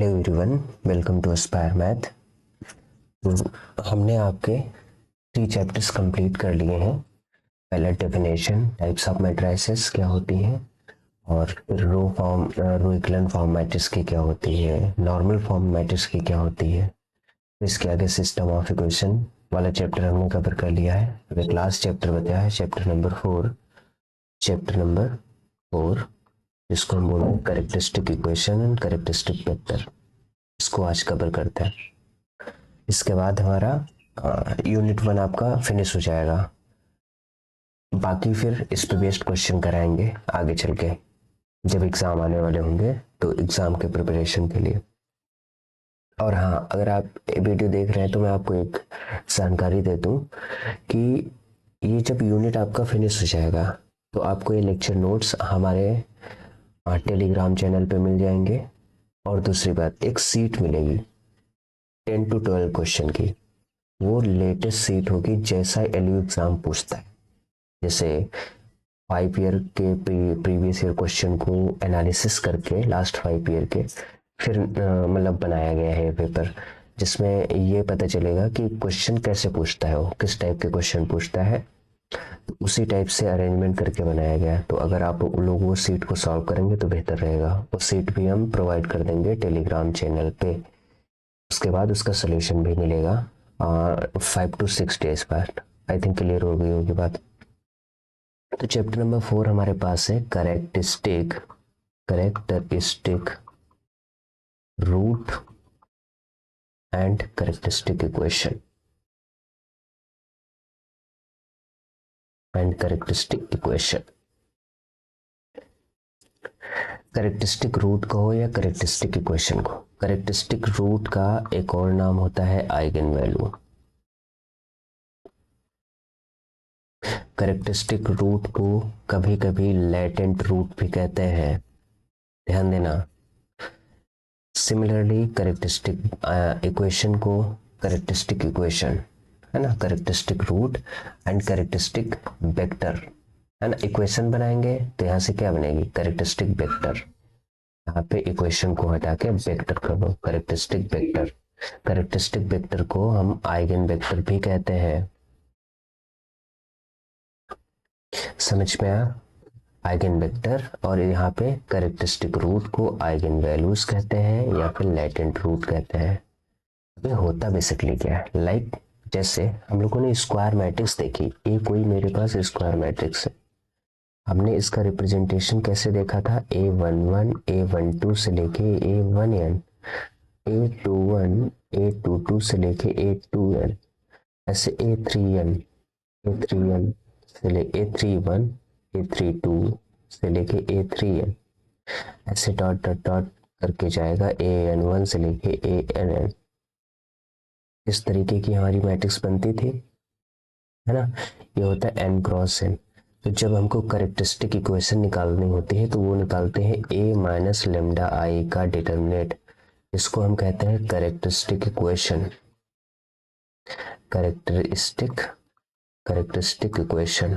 Hello everyone, welcome to Aspire Math. तो हमने आपके 3 चैप्टर्स कंप्लीट कर लिए हैं। पहला डेफिनेशन, टाइप्स ऑफ मैट्रिसेस क्या होती हैं, और रो इक्विवेलेंट फॉर्म मैट्रिक्स की क्या होती है, नॉर्मल फॉर्म मैट्रिक्स की क्या होती है। इसके आगे सिस्टम ऑफ इक्वेशन वाला चैप्टर हमने कवर कर लिया है। अगर लास्ट चैप्टर बताया है चैप्टर नंबर 4 जिसको हम बोलते हैं characteristic equation and characteristic vector, इसको आज कवर करते हैं। इसके बाद हमारा यूनिट 1 आपका फिनिश हो जाएगा। बाकी फिर इस पे बेस्ड क्वेश्चन कराएंगे आगे चल के, जब एग्जाम आने वाले होंगे तो एग्जाम के प्रिपरेशन के लिए। और हाँ, अगर आप वीडियो देख रहे हैं तो मैं आपको एक जानकारी दे दूं कि ये जब यूनिट आपका फिनिश हो जाएगा तो आपको ये लेक्चर नोट्स हमारे टेलीग्राम चैनल पे मिल जाएंगे। और दूसरी बात, एक सीट मिलेगी 10 to 12 क्वेश्चन की, वो लेटेस्ट सीट होगी जैसा एलयू एग्जाम पूछता है। जैसे 5 ईयर के प्रीवियस ईयर क्वेश्चन को एनालिसिस करके लास्ट 5 ईयर के फिर मतलब बनाया गया है पेपर, जिसमें ये पता चलेगा कि क्वेश्चन कैसे पूछता है, वो किस टाइप के क्वेश्चन पूछता है, तो उसी टाइप से अरेंजमेंट करके बनाया गया है। तो अगर आप लोग वो सीट को सॉल्व करेंगे तो बेहतर रहेगा। वो सीट भी हम प्रोवाइड कर देंगे टेलीग्राम चैनल पे। उसके बाद उसका सोल्यूशन भी मिलेगा 5 to 6 डेज बाद। आई थिंक क्लियर हो गई होगी बात। तो चैप्टर नंबर 4 हमारे पास है characteristic root and characteristic equation characteristic root कहो या कैरेक्टरिस्टिक इक्वेशन को, कैरेक्टरिस्टिक रूट का एक और नाम होता है आइगन वैल्यू। कैरेक्टरिस्टिक रूट को कभी कभी लेटेंट रूट भी कहते हैं, ध्यान देना। सिमिलरली कैरेक्टरिस्टिक इक्वेशन को कैरेक्टरिस्टिक इक्वेशन है ना, characteristic root and characteristic vector है ना। इक्वेशन बनाएंगे तो यहाँ से क्या बनेगी, कैरेक्टरिस्टिक वेक्टर। यहाँ पे इक्वेशन को हटा के वेक्टर कर दो, कैरेक्टरिस्टिक वेक्टर। कैरेक्टरिस्टिक वेक्टर को हम आइगन वेक्टर भी कहते हैं। समझ में आया, आइगन वेक्टर। और यहाँ पे कैरेक्टरिस्टिक रूट को आइगन वैल्यूज कहते हैं या फिर लेटेंट रूट कहते हैं। अभी होता बेसिकली क्या है, लाइक जैसे हम लोगों ने स्क्वायर मैट्रिक्स देखी, ए कोई मेरे पास स्क्वायर मैट्रिक्स है। हमने इसका रिप्रेजेंटेशन कैसे देखा था, A11 A12 से लेके A1n, A21 A22 से लेके A2n, ऐसे A3n से ले A31 A32 से लेके A3n, ऐसे डॉट डॉट डॉट करके जाएगा AN1 से लेके ANN। इस तरीके की हमारी मैट्रिक्स बनती थी, है ना। ये होता है n क्रॉस n। तो जब हमको कैरेक्टरिस्टिक इक्वेशन निकालनी होती है तो वो निकालते हैं a माइनस लेमडा आई का डिटर्मिनेंट। इसको हम कहते हैं कैरेक्टरिस्टिक इक्वेशन, कैरेक्टरिस्टिक इक्वेशन,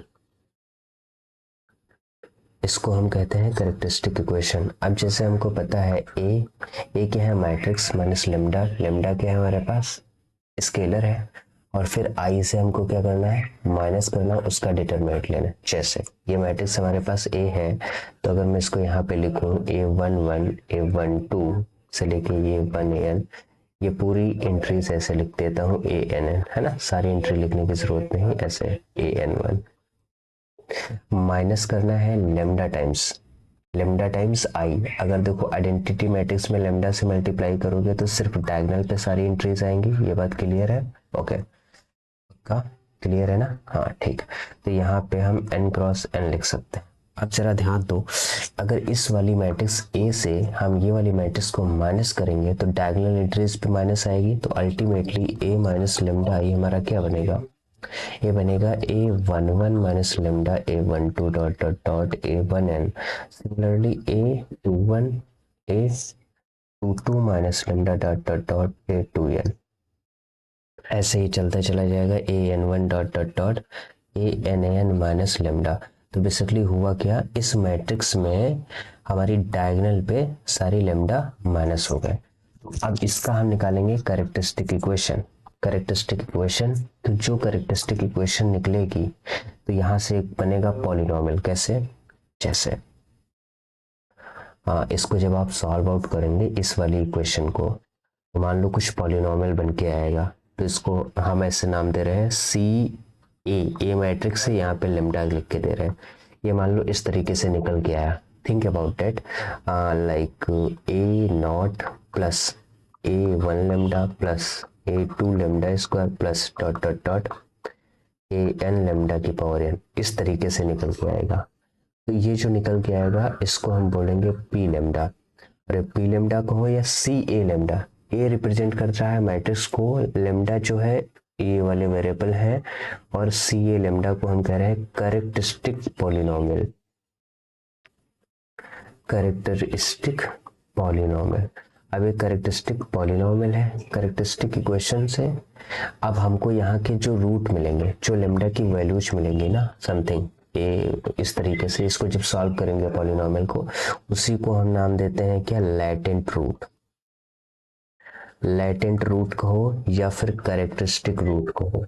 इसको हम कहते हैं कैरेक्टरिस्टिक इक्वेशन। अब जैसे हमको पता है ए क्या है, मैट्रिक्स माइनस लेमडा, लेमडा क्या है हमारे पास, स्केलर है, और फिर आई से हमको क्या करना है, माइनस करना, उसका डिटरमिनेंट लेना। जैसे ये मैट्रिक्स हमारे पास ए है, तो अगर मैं इसको यहाँ पे लिखूं A11 A12 से लेके A1n, ये पूरी एंट्रीज ऐसे लिख देता हूँ ANN, है ना। सारी एंट्री लिखने की जरूरत नहीं, ऐसे AN1। माइनस करना है लेमडा टाइम्स आई। अगर देखो आइडेंटिटी मैट्रिक्स में लेमडा से मल्टीप्लाई करोगे तो सिर्फ डायगोनल पे सारी एंट्रीज आएंगी। ये बात क्लियर है, ओके का क्लियर है ना, हाँ ठीक। तो यहाँ पे हम n क्रॉस n लिख सकते हैं। अब जरा ध्यान दो, अगर इस वाली मैट्रिक्स A से हम ये वाली मैट्रिक्स को माइनस करेंगे तो डायगोनल एंट्रीज पे माइनस आएगी, तो अल्टीमेटली A माइनस लेमडा आई हमारा क्या बनेगा, ये बनेगा A11 minus lambda A12 dot dot dot A1n। Similarly A21 A22 minus lambda dot dot dot A2n। ऐसे ही चलता चला जाएगा AN1 dot dot dot ANN minus lambda. तो बेसिकली हुआ क्या, इस मैट्रिक्स में हमारी डायगोनल पे सारी लेमडा माइनस हो गए। अब इसका हम निकालेंगे कैरेक्टरिस्टिक इक्वेशन। कैरेक्टरिस्टिक इक्वेशन, तो जो कैरेक्टरिस्टिक इक्वेशन निकलेगी तो यहाँ से एक बनेगा पॉलिनोमियल। कैसे? जैसे इसको जब आप सॉल्व आउट करेंगे इस वाली इक्वेशन को, तो मान लो कुछ पॉलिनोमियल बन के आएगा, तो इसको हम ऐसे नाम दे रहे हैं ए मैट्रिक्स है, यहाँ पे लेमडा लिख के दे रहे हैं। ये मान लो इस तरीके से निकल के आया। Think about that, like a not plus A1 lambda plus A2 lambda square plus dot dot dot AN lambda की पावर n, इस तरीके से निकल के आएगा। तो ये जो निकल के आएगा इसको हम बोलेंगे पी लेमडा। अरे पी लेमडा को हो या सी ए लेमडा, ए रिप्रेजेंट कर रहा है मैट्रिक्स को, लेमडा जो है ये वाले वेरिएबल है, और सी ए लेमडा को हम कह रहे हैं कैरेक्टरिस्टिक पॉलिनोमियल। कैरेक्टरिस्टिक पॉलिनोमियल, अब एक कैरेक्टरिस्टिक पॉलिनोमियल है कैरेक्टरिस्टिक इक्वेशन से। अब हमको यहाँ के जो रूट मिलेंगे, जो लेमडा की वैल्यूज मिलेंगी ना, समथिंग ये इस तरीके से, इसको जब सॉल्व करेंगे पॉलिनोमियल को, उसी को हम नाम देते हैं क्या? Latent root. लैटेंट रूट कहो या फिर कैरेक्टरिस्टिक रूट कहो।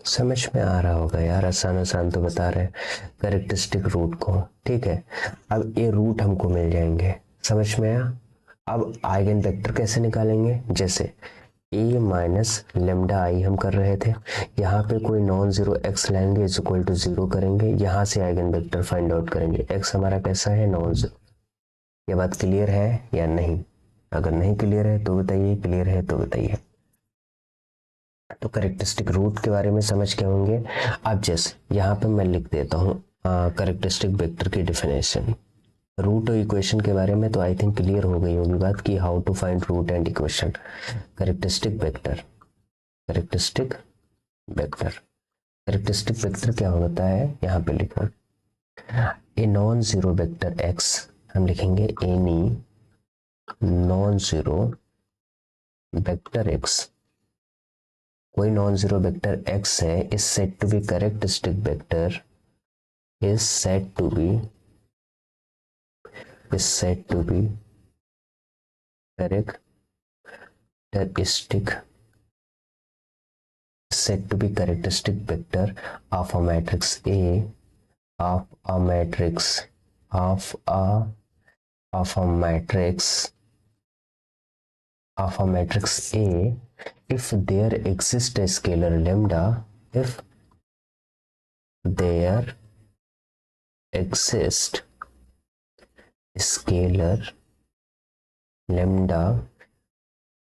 समझ में आ रहा होगा यार, आसान आसान तो बता रहे हैं। कैरेक्टरिस्टिक रूट को, ठीक है। अब ये रूट हमको मिल जाएंगे, समझ में आया। अब आइगन वेक्टर कैसे निकालेंगे? जैसे ए माइनस लेमडा आई हम कर रहे थे, यहाँ पे कोई नॉन जीरो एक्स लेंगे इज इक्वल टू जीरो करेंगे, यहाँ से आइगन वेक्टर फाइंड आउट करेंगे। एक्स हमारा कैसा है? Non zero. ये बात क्लियर है या नहीं? अगर नहीं क्लियर है तो बताइए, क्लियर है तो बताइए। तो कैरेक्टरिस्टिक रूट के बारे में समझ के होंगे। अब जैसे यहाँ पे मैं लिख देता हूँ कैरेक्टरिस्टिक वेक्टर की डिफिनेशन। रूट और इक्वेशन के बारे में तो आई थिंक क्लियर हो गई होगी बात कि how to find root and equation. Characteristic vector, characteristic vector, characteristic vector क्या होता है? यहाँ पे लिखो a non zero vector x, हम लिखेंगे any non zero vector x. कोई नॉन जीरो वेक्टर एक्स है, is said to be characteristic vector, is said to be characteristic vector of a matrix A, of a matrix A, if there exists a scalar lambda, if there exists scalar lambda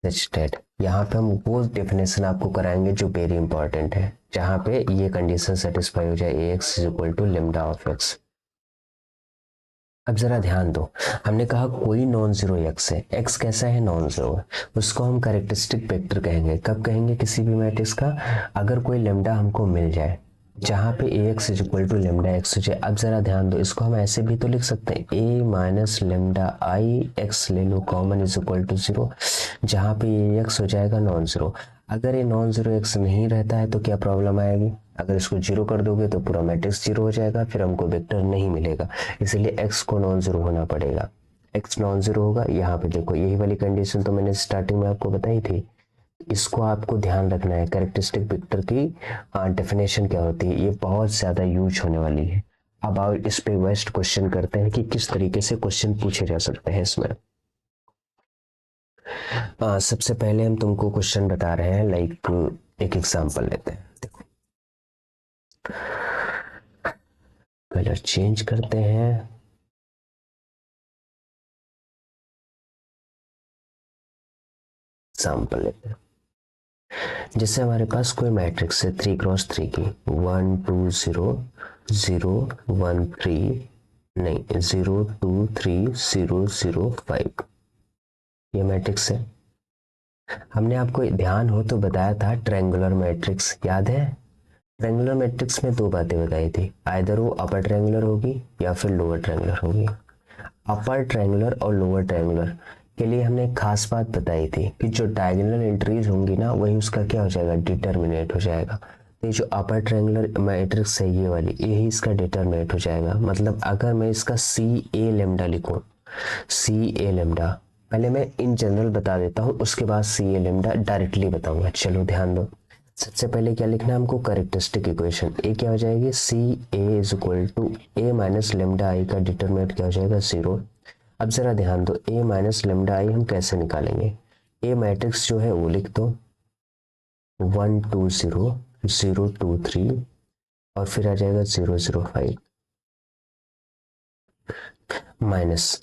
such that, यहाँ पे हम वो definition आपको कराएंगे जो very important है, जहाँ पे ये कंडीशन सेटिस्फाई हो जाए ax is equal to lambda of x। अब जरा ध्यान दो, हमने कहा कोई नॉन जीरो एक्स है, एक्स कैसा है? नॉन जीरो है, उसको हम कैरेक्टरिस्टिक वेक्टर कहेंगे। कब कहेंगे? किसी भी मैट्रिक्स का अगर कोई लेमडा हमको मिल जाए जहाँ पे ax is equal to lambda x हो जाए। अब जरा ध्यान दो, इसको हम ऐसे भी तो लिख सकते हैं, a minus lambda I X ले लो common is equal to zero, जहाँ पे ये x हो जाएगा नॉन जीरो। अगर ये नॉन जीरो एक्स नहीं रहता है तो क्या प्रॉब्लम आएगी? अगर इसको जीरो कर दोगे तो पूरा मैट्रिक्स जीरो हो जाएगा, फिर हमको वेक्टर नहीं मिलेगा। इसलिए x को नॉन जीरो होना पड़ेगा। x नॉन जीरो होगा, यहाँ पे देखो यही वाली कंडीशन तो मैंने स्टार्टिंग में आपको बताई थी, इसको आपको ध्यान रखना है। कैरेक्टरिस्टिक वेक्टर की डेफिनेशन क्या होती है, ये बहुत ज्यादा यूज होने वाली है। अब आओ इस पे वेस्ट क्वेश्चन करते हैं कि किस तरीके से क्वेश्चन पूछे जा सकते हैं इसमें। सबसे पहले हम तुमको क्वेश्चन बता रहे हैं, लाइक एक एग्जांपल लेते हैं। देखो कलर चेंज करते हैं, एग्जांपल लेते हैं। जैसे हमारे पास कोई मैट्रिक्स है 3x3 की, 1 2 0 0 1 3 नहीं 0 2 3 0 0 5, ये मैट्रिक्स है। हमने आपको ध्यान हो तो बताया था ट्रायंगुलर मैट्रिक्स, याद है? ट्रायंगुलर मैट्रिक्स में दो बातें बताई थी, आइदर वो अपर ट्रायंगुलर होगी या फिर लोअर ट्रायंगुलर होगी। अपर ट्रायंगुलर और लोअर ट्रायंगुलर के लिए हमने एक खास बात बताई थी कि जो डायगोनल एंट्रीज होंगी ना, वही उसका क्या हो जाएगा? डिटर्मिनेट हो जाएगा। तो ये जो अपर ट्रायंगुलर मैट्रिक्स है ये वाली, यही इसका डिटर्मिनेट हो जाएगा। मतलब अगर मैं इसका सी ए लेमडा लिखूं, सी ए लेमडा, पहले मैं इन जनरल बता देता हूँ, उसके बाद सी ए लेमडा डायरेक्टली बताऊंगा। चलो ध्यान दो, सबसे पहले क्या लिखना है हमको, कैरेक्टरिस्टिक इक्वेशन। ए क्या हो जाएगी, C A is equal to A minus lambda I का डिटरमिनेंट क्या हो जाएगा, 0। अब जरा ध्यान दो, ए माइनस लेमडा आई हम कैसे निकालेंगे। ए मैट्रिक्स जो है वो लिख दो 1 2 0 0 2 3 और फिर आ जाएगा 0 0 5 माइनस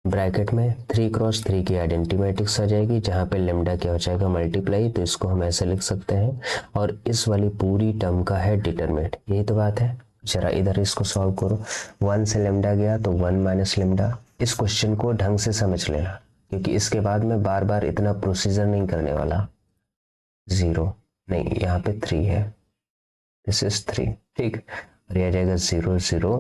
ब्रैकेट में 3 क्रॉस 3 की आइडेंटिटी मैट्रिक्स आ जाएगी, जहां पे लेमडा क्या हो जाएगा, मल्टीप्लाई। तो इसको हम ऐसे लिख सकते हैं और इस वाली पूरी टर्म का है डिटरमिनेंट। यही तो बात है। जरा इधर इसको सॉल्व करो, 1 से लेमडा गया तो 1 माइनस लेमडा। इस क्वेश्चन को ढंग से समझ लेना, क्योंकि इसके बाद में बार बार इतना प्रोसीजर नहीं करने वाला। 0 नहीं, यहाँ पे 3 है, दिस इज 3, ठीक। और ये आ जाएगा 0 0,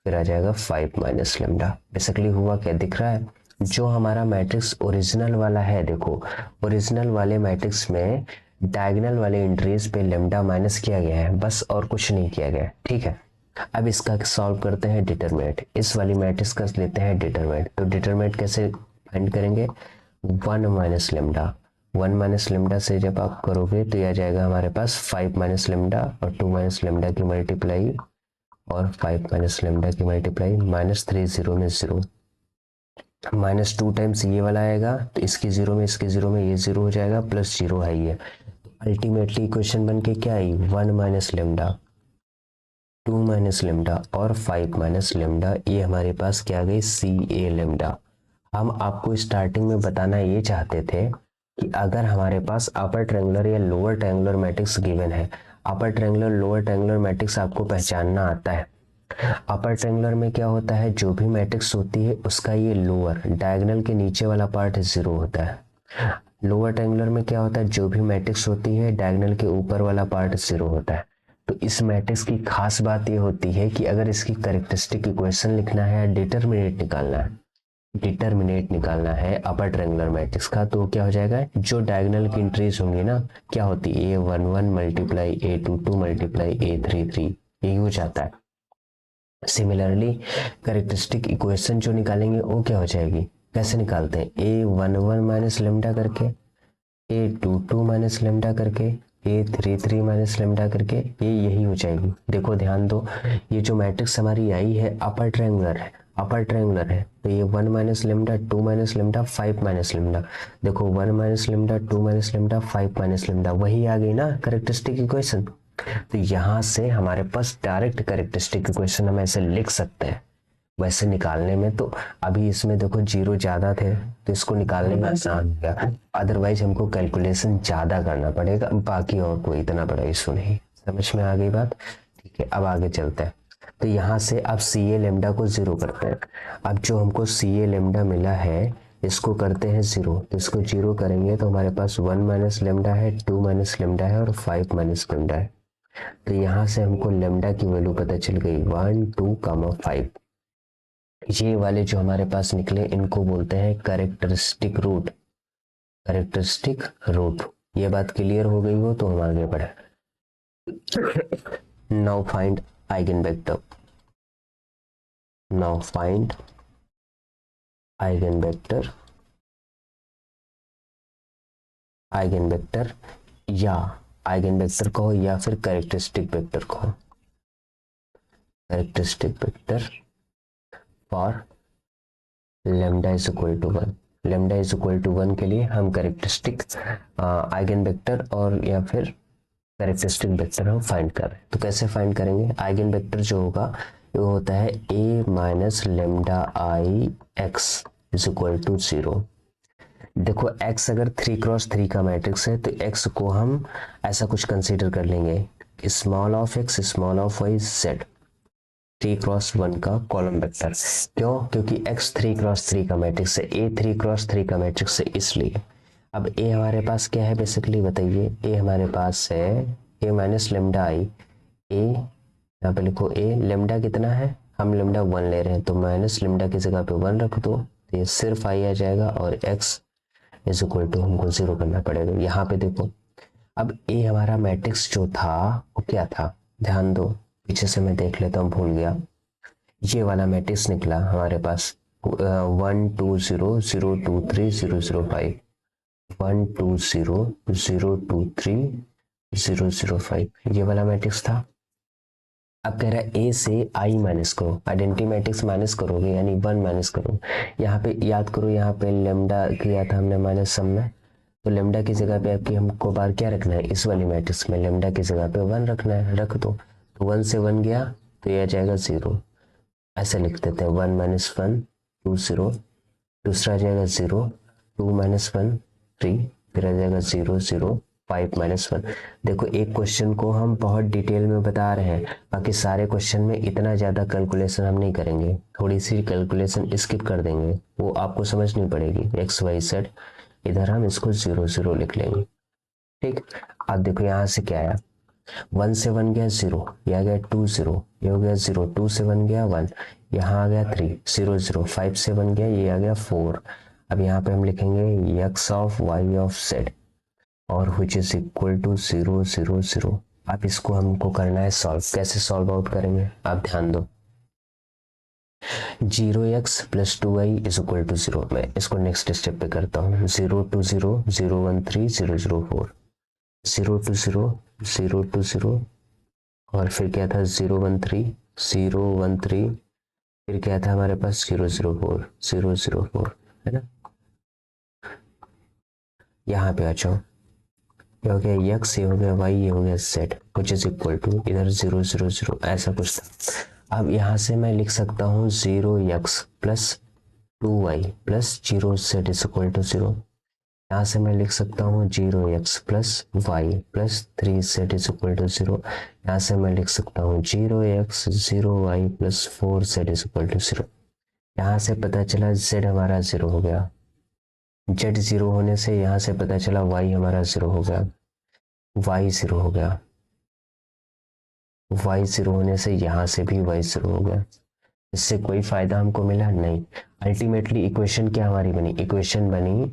फिर आ जाएगा 5 माइनस लेमडा। बेसिकली हुआ क्या दिख रहा है, जो हमारा मैट्रिक्स ओरिजिनल वाला है, देखो ओरिजिनल वाले मैट्रिक्स में डायगोनल वाले एंट्रीज पे लेमडा माइनस किया गया है, बस और कुछ नहीं किया गया, ठीक है। अब इसका सॉल्व करते हैं डिटरमिनेंट, इस वाली मैट्रिक्स का लेते हैं डिटरमिनेंट। तो डिटरमिनेंट कैसे फाइंड करेंगे, 1 माइनस लेमडा, 1 माइनस लेमडा से जब आप करोगे तो यह आ जाएगा हमारे पास 5 माइनस लेमडा और 2 माइनस लेमडा की मल्टीप्लाई और 5 माइनस लेमडा की मल्टीप्लाई, माइनस 3 0 में 0, माइनस 2 टाइम्स ये वाला आएगा तो इसकी 0 में इसके 0 में ये 0 हो जाएगा, प्लस 0 है ये। अल्टीमेटली इक्वेशन बन के क्या आई, 1 माइनस लेमडा, 2 माइनस लेमडा और 5 माइनस लेमडा। ये हमारे पास क्या आ गई, सी ए लेमडा। हम आपको स्टार्टिंग में बताना ये चाहते थे कि अगर हमारे पास अपर ट्रायंगुलर या लोअर ट्रायंगुलर मैट्रिक्स गिवन है, upper triangular lower triangular matrix आपको पहचानना आता है। अपर ट्रायंगुलर में क्या होता है, जो भी मैट्रिक्स होती है उसका ये लोअर डायगोनल के नीचे वाला पार्ट 0 होता है। लोअर ट्रायंगुलर में क्या होता है, जो भी मैट्रिक्स होती है डायगोनल के ऊपर वाला पार्ट 0 होता है। तो इस मैट्रिक्स की खास बात ये होती है कि अगर इसकी कैरेक्टरिस्टिक इक्वेशन लिखना है या डिटरमिनेंट निकालना है अपर ट्रायंगुलर मैट्रिक्स का, तो क्या हो जाएगा, जो डायगोनल की एंट्रीज होंगी ना, क्या होती है, A11 multiply A22 multiply A33, यही हो जाता है। सिमिलरली कैरेक्टरिस्टिक इक्वेशन जो निकालेंगे वो क्या हो जाएगी, कैसे निकालते हैं, A11 माइनस लेमडा करके, A22 माइनस लेमडा करके, A33 माइनस लेमडा करके, ये यही हो जाएगी। देखो ध्यान दो, ये जो मैट्रिक्स हमारी आई है अपर ट्रायंगुलर है, तो ये 1 minus lambda, 2 minus lambda, 5 minus lambda. देखो 1 minus lambda, 2 minus lambda, 5 minus lambda, वही आ गई ना कैरेक्टरिस्टिक इक्वेशन। तो यहाँ से हमारे पास डायरेक्ट कैरेक्टरिस्टिक इक्वेशन हम ऐसे लिख सकते हैं। वैसे निकालने में तो अभी इसमें देखो 0 ज्यादा थे तो इसको निकालने में आसान हो गया, अदरवाइज हमको कैलकुलेशन ज्यादा करना पड़ेगा, बाकी और कोई इतना बड़ा इशू नहीं। समझ में आ गई बात, ठीक है। अब आगे चलते हैं। तो यहाँ से अब सी ए लेमडा को 0 करते हैं। अब जो हमको सी ए लेमडा मिला है इसको करते हैं 0, तो इसको 0 करेंगे तो हमारे पास 1 माइनस लेमडा है, 2 माइनस लेमडा है और 5 माइनस लेमडा है। तो यहाँ से हमको लेमडा की वैल्यू पता चल गई 1 2 5। ये वाले जो हमारे पास निकले इनको बोलते हैं कैरेक्टरिस्टिक रूट। ये बात क्लियर हो गई हो तो हम आगे बढ़े। Now find eigen vector. या आइगन वेक्टर कहो या फिर कैरेक्टरिस्टिक वेक्टर कहो, characteristic vector for lambda is equal to 1। Lambda is equal to 1 के लिए हम कैरेक्टरिस्टिक आइगन वेक्टर और या फिर कैरेक्टरिस्टिक वेक्टर हम फाइंड कर रहे हैं। तो कैसे फाइंड करेंगे, आइगन वेक्टर जो होगा वो होता है a minus lambda I x is equal to 0। देखो x अगर 3 क्रॉस 3 का मैट्रिक्स है तो x को हम ऐसा कुछ कंसीडर कर लेंगे, small of x small of y z, 3 cross 1 का कॉलम वेक्टर। क्यों, क्योंकि x 3 क्रॉस 3 का मैट्रिक्स है, a 3 क्रॉस 3 का मैट्रिक्स है, इसलिए। अब a हमारे पास क्या है बेसिकली बताइए, a हमारे पास है a minus lambda I, a यहाँ पे लिखो a, लेमडा कितना है, हम लेमडा 1 ले रहे हैं तो माइनस लेमडा की जगह पे 1 रख दो, तो ये सिर्फ आई आ जाएगा और x इज इक्वल टू हमको 0 करना पड़ेगा। यहाँ पे देखो अब a हमारा मैट्रिक्स जो था वो क्या था, ध्यान दो, पीछे से मैं देख लेता हूँ, भूल गया। ये वाला मैट्रिक्स निकला हमारे पास 1 2 0 0 2 3 0 0 5, 1 2 0 0 2 3 0 0 5, ये वाला मैट्रिक्स था। अब कह रहा है ए से आई माइनस करो, आइडेंटिटी मैट्रिक्स माइनस करोगे यानी 1 माइनस करो। यहाँ पे याद करो, यहाँ पे लेमडा किया था हमने माइनस सम में, तो लेमडा की जगह पे आपकी हमको बार क्या रखना है, इस वाली मैट्रिक्स में लेमडा की जगह पे 1 रखना है, रख दो। तो 1 से 1 गया तो ये आ जाएगा 0, ऐसे लिख देते हैं 1 माइनस 1 2 0, दूसरा आ जाएगा 0 2 माइनस 1 3, फिर आ जाएगा 0 0 5 माइनस 1। देखो एक क्वेश्चन को हम बहुत डिटेल में बता रहे हैं, बाकी सारे क्वेश्चन में इतना ज़्यादा कैलकुलेशन हम नहीं करेंगे, थोड़ी सी कैलकुलेशन स्किप कर देंगे, वो आपको समझनी पड़ेगी। एक्स वाई जेड, इधर हम इसको 0 0 लिख लेंगे, ठीक। अब देखो यहाँ से क्या आया, 1 से 1 गया 0, ये आ गया 2 0, ये हो गया 0, 2 से 1 गया 1, यहाँ आ गया 3 0 0, 5 से 1 गया, ये आ गया 4। अब यहाँ पे हम लिखेंगे x of y of z और which is equal to 0 0 0। अब इसको हमको करना है सॉल्व, कैसे सॉल्व आउट करेंगे आप ध्यान दो। 0x plus 2y is equal to 0, मैं इसको नेक्स्ट स्टेप पे करता हूँ। 0 2 0 0 1 3 0 0 4, 0 2 0 0 2 0 और फिर क्या था 0 1 3 0 1 3, फिर क्या था हमारे पास 0 0 4 0 0 4, है ना। यहाँ पे आ जाओ, ये हो गया x, ये हो गया y, ये हो गया z, which is equal to इधर 0 0 0 ऐसा कुछ था। अब यहाँ से मैं लिख सकता हूँ 0x plus 2y plus 0z is equal to 0। यहाँ से मैं लिख सकता हूँ 0x plus y plus 3z is equal to 0। यहाँ से मैं लिख सकता हूँ 0x 0y plus 4z is equal to 0। यहाँ से पता चला z हमारा 0 हो गया, z 0 होने से यहाँ से पता चला y हमारा 0 हो गया, y 0 हो गया, y 0 होने से यहाँ से भी y 0 हो गया। इससे कोई फायदा हमको मिला नहीं। अल्टीमेटली इक्वेशन क्या हमारी बनी, इक्वेशन बनी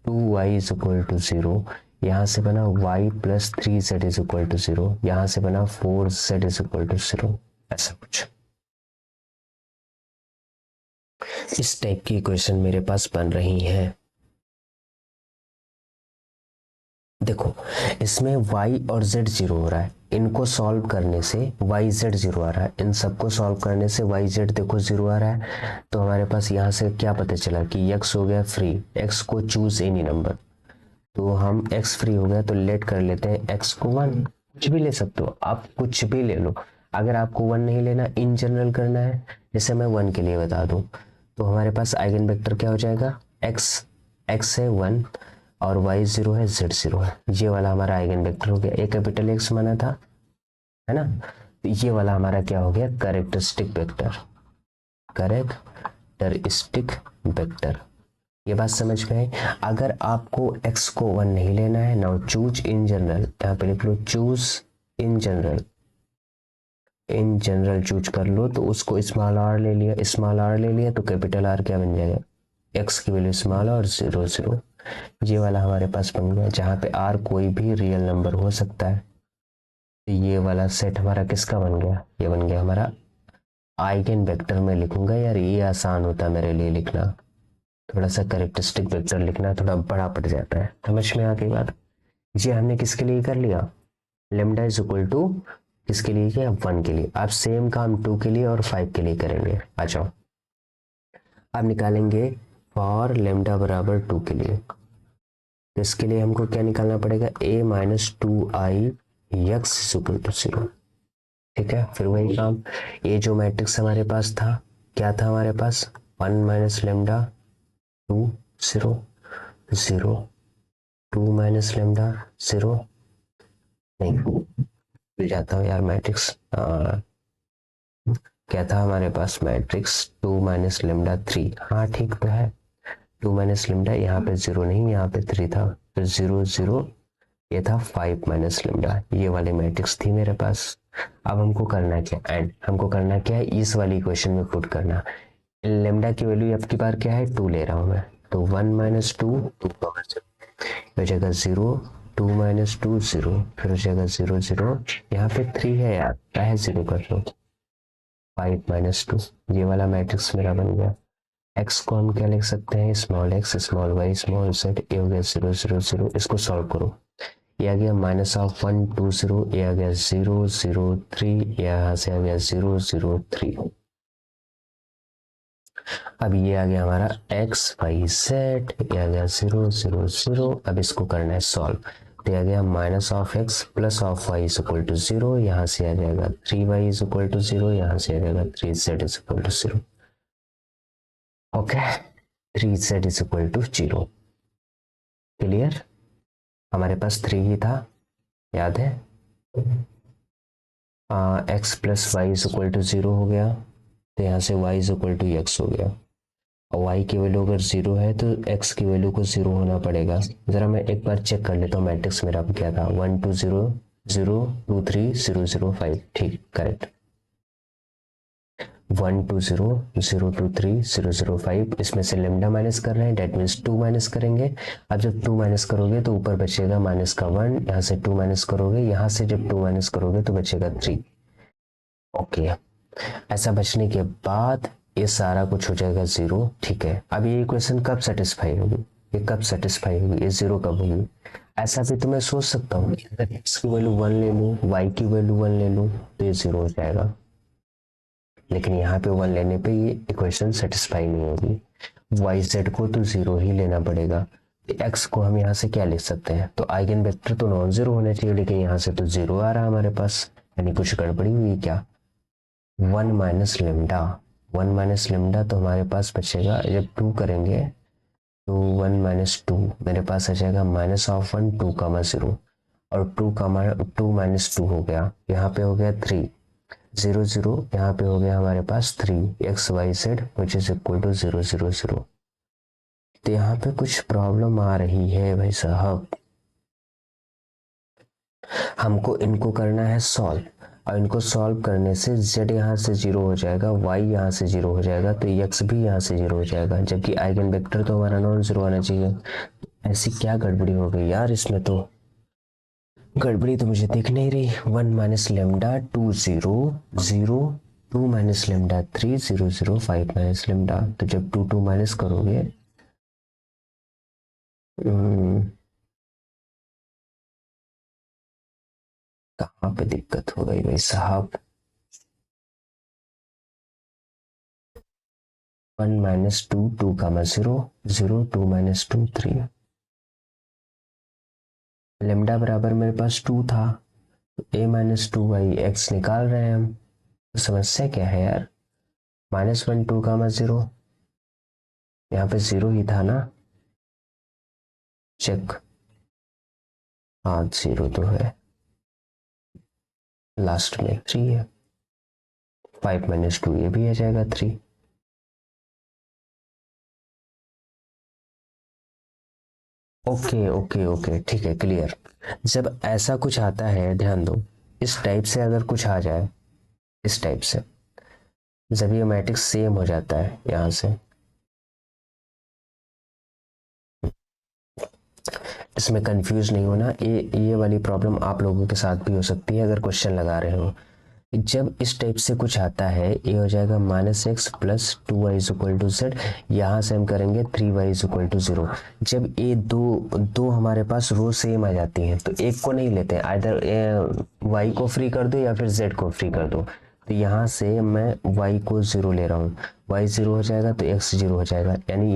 2y इज इक्वल टू 0, यहाँ से बना y plus 3z is equal to 0, यहाँ से बना 4z इज इक्वल टू 0, ऐसा कुछ इस टाइप की इक्वेशन मेरे पास बन रही है। देखो इसमें y और z 0 हो रहा है, इनको सॉल्व करने से y z 0 आ रहा है, इन सबको सॉल्व करने से y z देखो 0 आ रहा है। तो हमारे पास यहाँ से क्या पता चला कि x हो गया फ्री, x को चूज एनी नंबर, तो हम x फ्री हो गया तो लेट कर लेते हैं x को 1, कुछ भी ले सकते हो आप, कुछ भी ले लो। अगर आपको 1 नहीं लेना, इन जनरल करना है, जैसे मैं 1 के लिए बता दूं, तो हमारे पास आइगन वेक्टर क्या हो जाएगा, x है 1 और y 0 है, z 0 है, ये वाला हमारा आइगन वेक्टर हो गया। एक कैपिटल X माना था, है ना, तो ये वाला हमारा क्या हो गया, कैरेक्टरिस्टिक वेक्टर, कैरेक्टरिस्टिक वेक्टर। ये बात समझ में। अगर आपको x को 1 नहीं लेना है, नाउ चूज इन जनरल, यहाँ पे लिख लो choose in general, in general choose कर लो, तो उसको स्मॉल r ले लिया, स्मॉल r ले लिया तो कैपिटल R क्या बन जाएगा, x की वैल्यू स्मॉल और 0 0, ये वाला हमारे पास बन गया, जहाँ पे r कोई भी रियल नंबर हो सकता है। तो ये वाला सेट हमारा किसका बन गया, ये बन गया हमारा आइगन वेक्टर में लिखूंगा यार, ये आसान होता है मेरे लिए लिखना, थोड़ा सा कैरेक्टरिस्टिक वेक्टर लिखना थोड़ा बड़ा पड़ जाता है, समझ में आ गई बात। ये हमने किसके लिए कर लिया, लेमडा इज इक्वल टू किसके लिए किया, 1 के लिए। आप सेम काम 2 के लिए और 5 के लिए करेंगे। आ जाओ आप निकालेंगे फॉर लेमडा बराबर 2 के लिए, तो इसके लिए हमको क्या निकालना पड़ेगा, a minus 2i x equal to 0, ठीक है। फिर वही काम, ये जो मैट्रिक्स हमारे पास था, क्या था हमारे पास, 1 माइनस लेमडा 2 0 0 2 माइनस लेमडा 0, नहीं भूल जाता हूँ यार मैट्रिक्स, क्या था हमारे पास मैट्रिक्स 2 माइनस लेमडा 3, हाँ ठीक तो है, 2 माइनस लेमडा, यहाँ पे 0 नहीं, यहाँ पे 3 था, फिर 0 0, ये था 5 माइनस लेमडा, ये वाली मैट्रिक्स थी मेरे पास। अब हमको करना क्या, एंड हमको करना क्या है, इस वाली इक्वेशन में पुट करना। लेमडा की वैल्यू अब की बार क्या है, 2 ले रहा हूँ मैं, तो 1 माइनस 2 हो जाएगा 0, 2 माइनस 2 0, फिर हो जाएगा 0 0, यहाँ पे 3 है यार, चाहे 0 कर लो, 5 माइनस 2, ये वाला मैट्रिक्स मेरा बन गया। एक्स को हम क्या लिख सकते हैं, small x small y small z, ये हो गया 0 0 0। इसको सॉल्व करो, ये आ गया -1 2 0, ये आ गया 0 0 3, यहाँ से आ गया 0 0 3। अब ये आ गया हमारा एक्स वाई जेड, ये आ गया 0 0 0। अब इसको करना है सॉल्व, तो ये आ गया -(x + y) = 0, यहाँ से आ जाएगा 3y = 0, यहाँ से आ जाएगा 3z = 0। Okay, 3z = 0। क्लियर, हमारे पास 3 ही था, याद है। x + y = 0 हो गया, तो यहाँ से y = x हो गया, और y की वैल्यू अगर 0 है तो x की वैल्यू को 0 होना पड़ेगा। ज़रा मैं एक बार चेक कर लेता हूँ मैट्रिक्स मेरा क्या था, 1 2 0 0 2 3 0 0 5, ठीक करेक्ट। 1 2 0 0 2 3 0 0 5, इसमें से लेमडा माइनस कर रहे हैं, डेट मीन्स 2 माइनस करेंगे। अब जब 2 माइनस करोगे तो ऊपर बचेगा -(1), यहाँ से 2 माइनस करोगे, यहाँ से जब 2 माइनस करोगे तो बचेगा 3। ओके, ऐसा बचने के बाद ये सारा कुछ हो जाएगा 0, ठीक है। अब ये इक्वेशन कब सेटिस्फाई होगी, ये कब सेटिस्फाई होगी, ये 0 कब होगी। ऐसा भी तो मैं सोच सकता हूँ, अगर x की वैल्यू 1 ले लूँ, y की वैल्यू 1 ले लूँ, तो ये 0 हो जाएगा। लेकिन यहाँ पे 1 लेने पे ये इक्वेशन सेटिस्फाई नहीं होगी, वाई जेड को तो 0 ही लेना पड़ेगा। x को हम यहाँ से क्या लिख सकते हैं, तो आइगन वेक्टर तो नॉन जीरो होना चाहिए, लेकिन यहाँ से तो 0 आ रहा है हमारे पास, यानी कुछ गड़बड़ी हुई क्या। 1 - लेमडा, 1 - लेमडा, तो हमारे पास बचेगा, जब 2 करेंगे तो 1 - 2 मेरे पास आ जाएगा -(1) 2, 0, और 2 2 - 2 हो गया, यहाँ पे हो गया 3 0 0, यहाँ पे हो गया हमारे पास 3x y z which is equal to 0 0 0। तो यहाँ पे कुछ प्रॉब्लम आ रही है भाई साहब, हमको इनको करना है सॉल्व, और इनको सॉल्व करने से z यहाँ से 0 हो जाएगा, y यहाँ से 0 हो जाएगा, तो x भी यहाँ से 0 हो जाएगा, जबकि आइगन वेक्टर तो हमारा नॉन जीरो आना चाहिए। ऐसी क्या गड़बड़ी हो गई यार, इसमें तो गड़बड़ी तो मुझे दिख नहीं रही। 1 - लेमडा 2 0 0, 2 - लेमडा 3 0 0 5 - लेमडा, तो जब 2 2 माइनस करोगे, कहाँ पे दिक्कत हो गई भाई साहब। 1 - 2 2, 0 0 2 - 2 3, लेमडा बराबर मेरे पास 2 था, a - 2y x निकाल रहे हैं हम, तो समस्या क्या है यार। -1 2, 0, यहाँ पे 0 ही था ना, चेक, हाँ 0 तो है, लास्ट में 3 है, 5 - 2 ये भी आ जाएगा 3। ओके ओके ओके, ठीक है, क्लियर। जब ऐसा कुछ आता है, ध्यान दो, इस टाइप से अगर कुछ आ जाए, इस टाइप से, जब ये मैट्रिक्स सेम हो जाता है यहाँ से, इसमें कंफ्यूज नहीं होना, ये वाली प्रॉब्लम आप लोगों के साथ भी हो सकती है अगर क्वेश्चन लगा रहे हो। जब इस टाइप से कुछ आता है, ये हो जाएगा -(x + 2y = z), यहाँ से हम करेंगे 3y = 0। जब ये दो हमारे पास रो सेम आ जाती हैं, तो एक को नहीं लेते हैं, आइदर y को फ्री कर दो या फिर z को फ्री कर दो। तो यहाँ से मैं y को 0 ले रहा हूँ, y 0 हो जाएगा तो x 0 हो जाएगा, यानी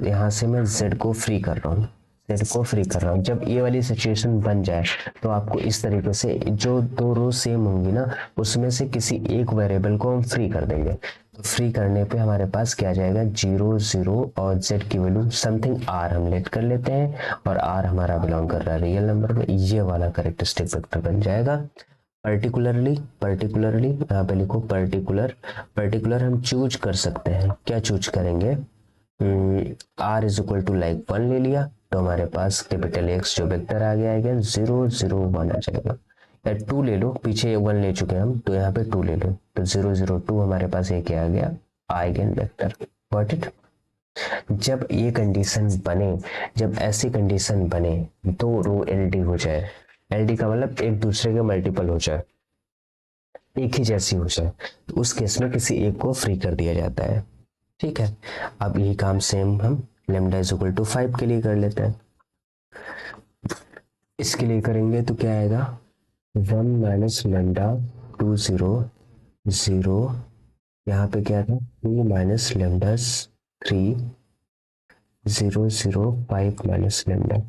यहाँ से मैं z को फ्री कर रहा हूँ, जब ये वाली सिचुएशन बन जाए, तो आपको इस तरीके से जो दो रो सेम होंगी ना, उसमें से किसी एक वेरिएबल को हम फ्री कर देंगे। तो फ्री करने पे हमारे पास क्या आ जाएगा, 0 0, और z की वैल्यू समथिंग r हम लेट कर लेते हैं, और r हमारा बिलोंग कर रहा है रियल नंबर में, ये वाला कैरेक्टरिस्टिक वेक्टर बन जाएगा। पर्टिकुलरली यहाँ पे लिखो पर्टिकुलर हम चूज कर सकते हैं, क्या चूज करेंगे, r = लाइक 1 ले लिया, तो हमारे पास कैपिटल X जो वेक्टर आ गया है 0 0 1 आ जाएगा, या 2 ले लो, पीछे 1 ले चुके हैं हम, तो यहाँ पे 2 ले लो, तो 0 0 2 हमारे पास ये क्या आ गया, आइगन वेक्टर। Got it. जब ये कंडीशन बने, जब ऐसी कंडीशन बने, दो रो एलडी हो जाए, एलडी का मतलब एक दूसरे के मल्टीपल हो जाए, एक ही जैसी हो जाए, तो उस केस में किसी एक को फ्री कर दिया जाता है, ठीक है, अब यही काम सेम हम लेमडा इज इक्वल टू 5 के लिए कर लेते हैं। इसके लिए करेंगे तो क्या आएगा, 1 माइनस लेमडा 2 0 0, यहाँ पे क्या था 2 माइनस लेमडा 3 0 0 5 माइनस लेमडा,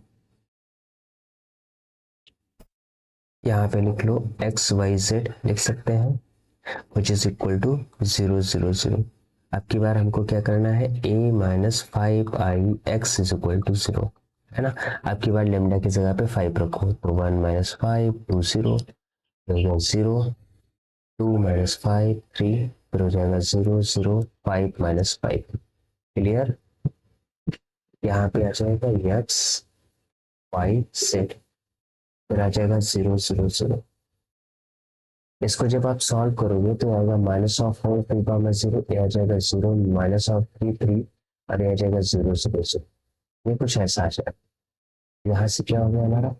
यहाँ पे लिख लो एक्स वाई जेड लिख सकते हैं, विच इज इक्वल टू 0 0 0। अब की बार हमको क्या करना है, a minus 5i x is equal to 0, है ना। अब की बार लेमडा की जगह पे 5 रखो, तो 1 माइनस 5 2 0, 0 2 माइनस 5 3, फिर हो जाएगा 0 0 5 माइनस 5। क्लियर, यहाँ पे आ जाएगा एक्स वाई जेड, फिर आ जाएगा 0 0 0। इसको जब आप सॉल्व करोगे तो आएगा माइनस ऑफ 4 3 पावर 0, ये आ जाएगा 0 माइनस ऑफ 3 3, और ये आ जाएगा 0 0 0। ये कुछ ऐसा आ जाएगा, यहाँ से क्या हो गया हमारा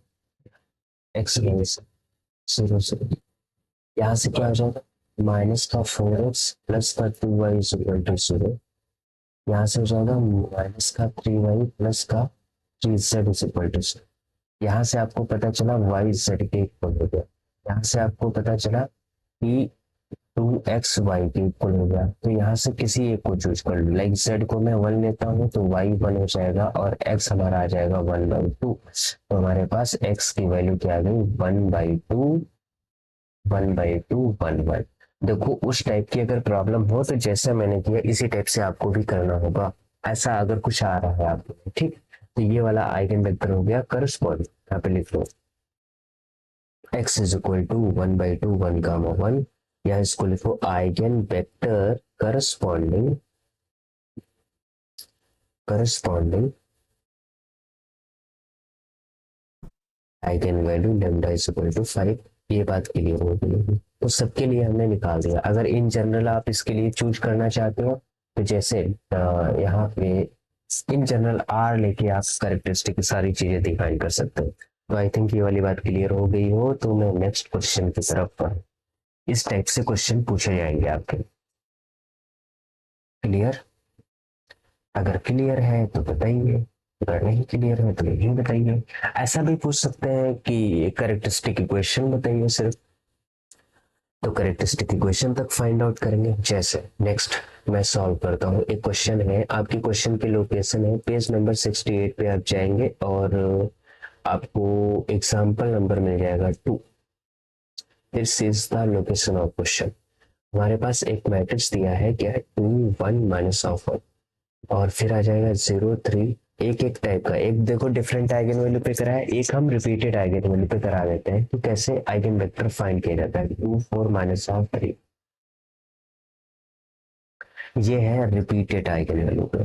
एक्स माइनस 0 0, यहाँ से क्या हो जाएगा माइनस का 4x प्लस का 2y इज इक्वल टू 0, यहाँ से हो जाएगा माइनस का 3y प्लस का 3z इज इक्वल टू 0। यहाँ से आपको पता चला y z के इक्वल हो गया, यहाँ से आपको पता चला कि 2xy के इक्वल हो गया, तो यहाँ से किसी एक को चूज कर लो। लाइक z को मैं 1 लेता हूँ तो y 1 हो जाएगा और x हमारा आ जाएगा 1/2, तो हमारे पास x की वैल्यू क्या आ गई 1/2 1/2 1/1। देखो उस टाइप की अगर प्रॉब्लम हो तो जैसा मैंने किया इसी टाइप से आपको भी करना होगा, ऐसा अगर कुछ आ रहा है आपको, ठीक। तो ये वाला आइगन वेक्टर हो गया करस्पॉन्डिंग, यहाँ पे लिख लो x is equal to 1/2 1 gamma 1, या इसको लिखो eigen vector corresponding corresponding eigen value lambda is equal to 5। ये बात क्लियर हो गई, तो सबके लिए हमने निकाल दिया। अगर इन जनरल आप इसके लिए चूज करना चाहते हो तो जैसे यहाँ पे इन जनरल आर लेके आप कैरेक्टरिस्टिक की सारी चीजें डिफाइन कर सकते हो। तो आई थिंक ये वाली बात क्लियर हो गई हो, तो मैं नेक्स्ट क्वेश्चन की तरफ इस टाइप से क्वेश्चन पूछे जाएंगे आपके। क्लियर, अगर क्लियर है तो बताइए, अगर नहीं क्लियर है तो नहीं बताइए। ऐसा भी पूछ सकते हैं कि कैरेक्टरिस्टिक इक्वेशन बताइए सिर्फ, तो कैरेक्टरिस्टिक इक्वेशन तक फाइंड आउट करेंगे। जैसे नेक्स्ट मैं सॉल्व करता हूँ, एक क्वेश्चन है, आपकी क्वेश्चन की लोकेशन है पेज नंबर 68 पे आप जाएंगे और आपको एग्जाम्पल नंबर मिल जाएगा 2। This is the location of question. हमारे पास एक मैट्रिक्स दिया है, क्या है 2 1 माइनस ऑफ 1, और फिर आ जाएगा 0 3, एक एक टाइप का, एक देखो डिफरेंट आइगन वैल्यू पे करा है, एक हम रिपीटेड आइगन वैल्यू पे करा देते हैं। तो कैसे आइगन वेक्टर फाइंड किया जाता है, 2 4 माइनस ऑफ 3, ये है रिपीटेड आइगन वैल्यू पे,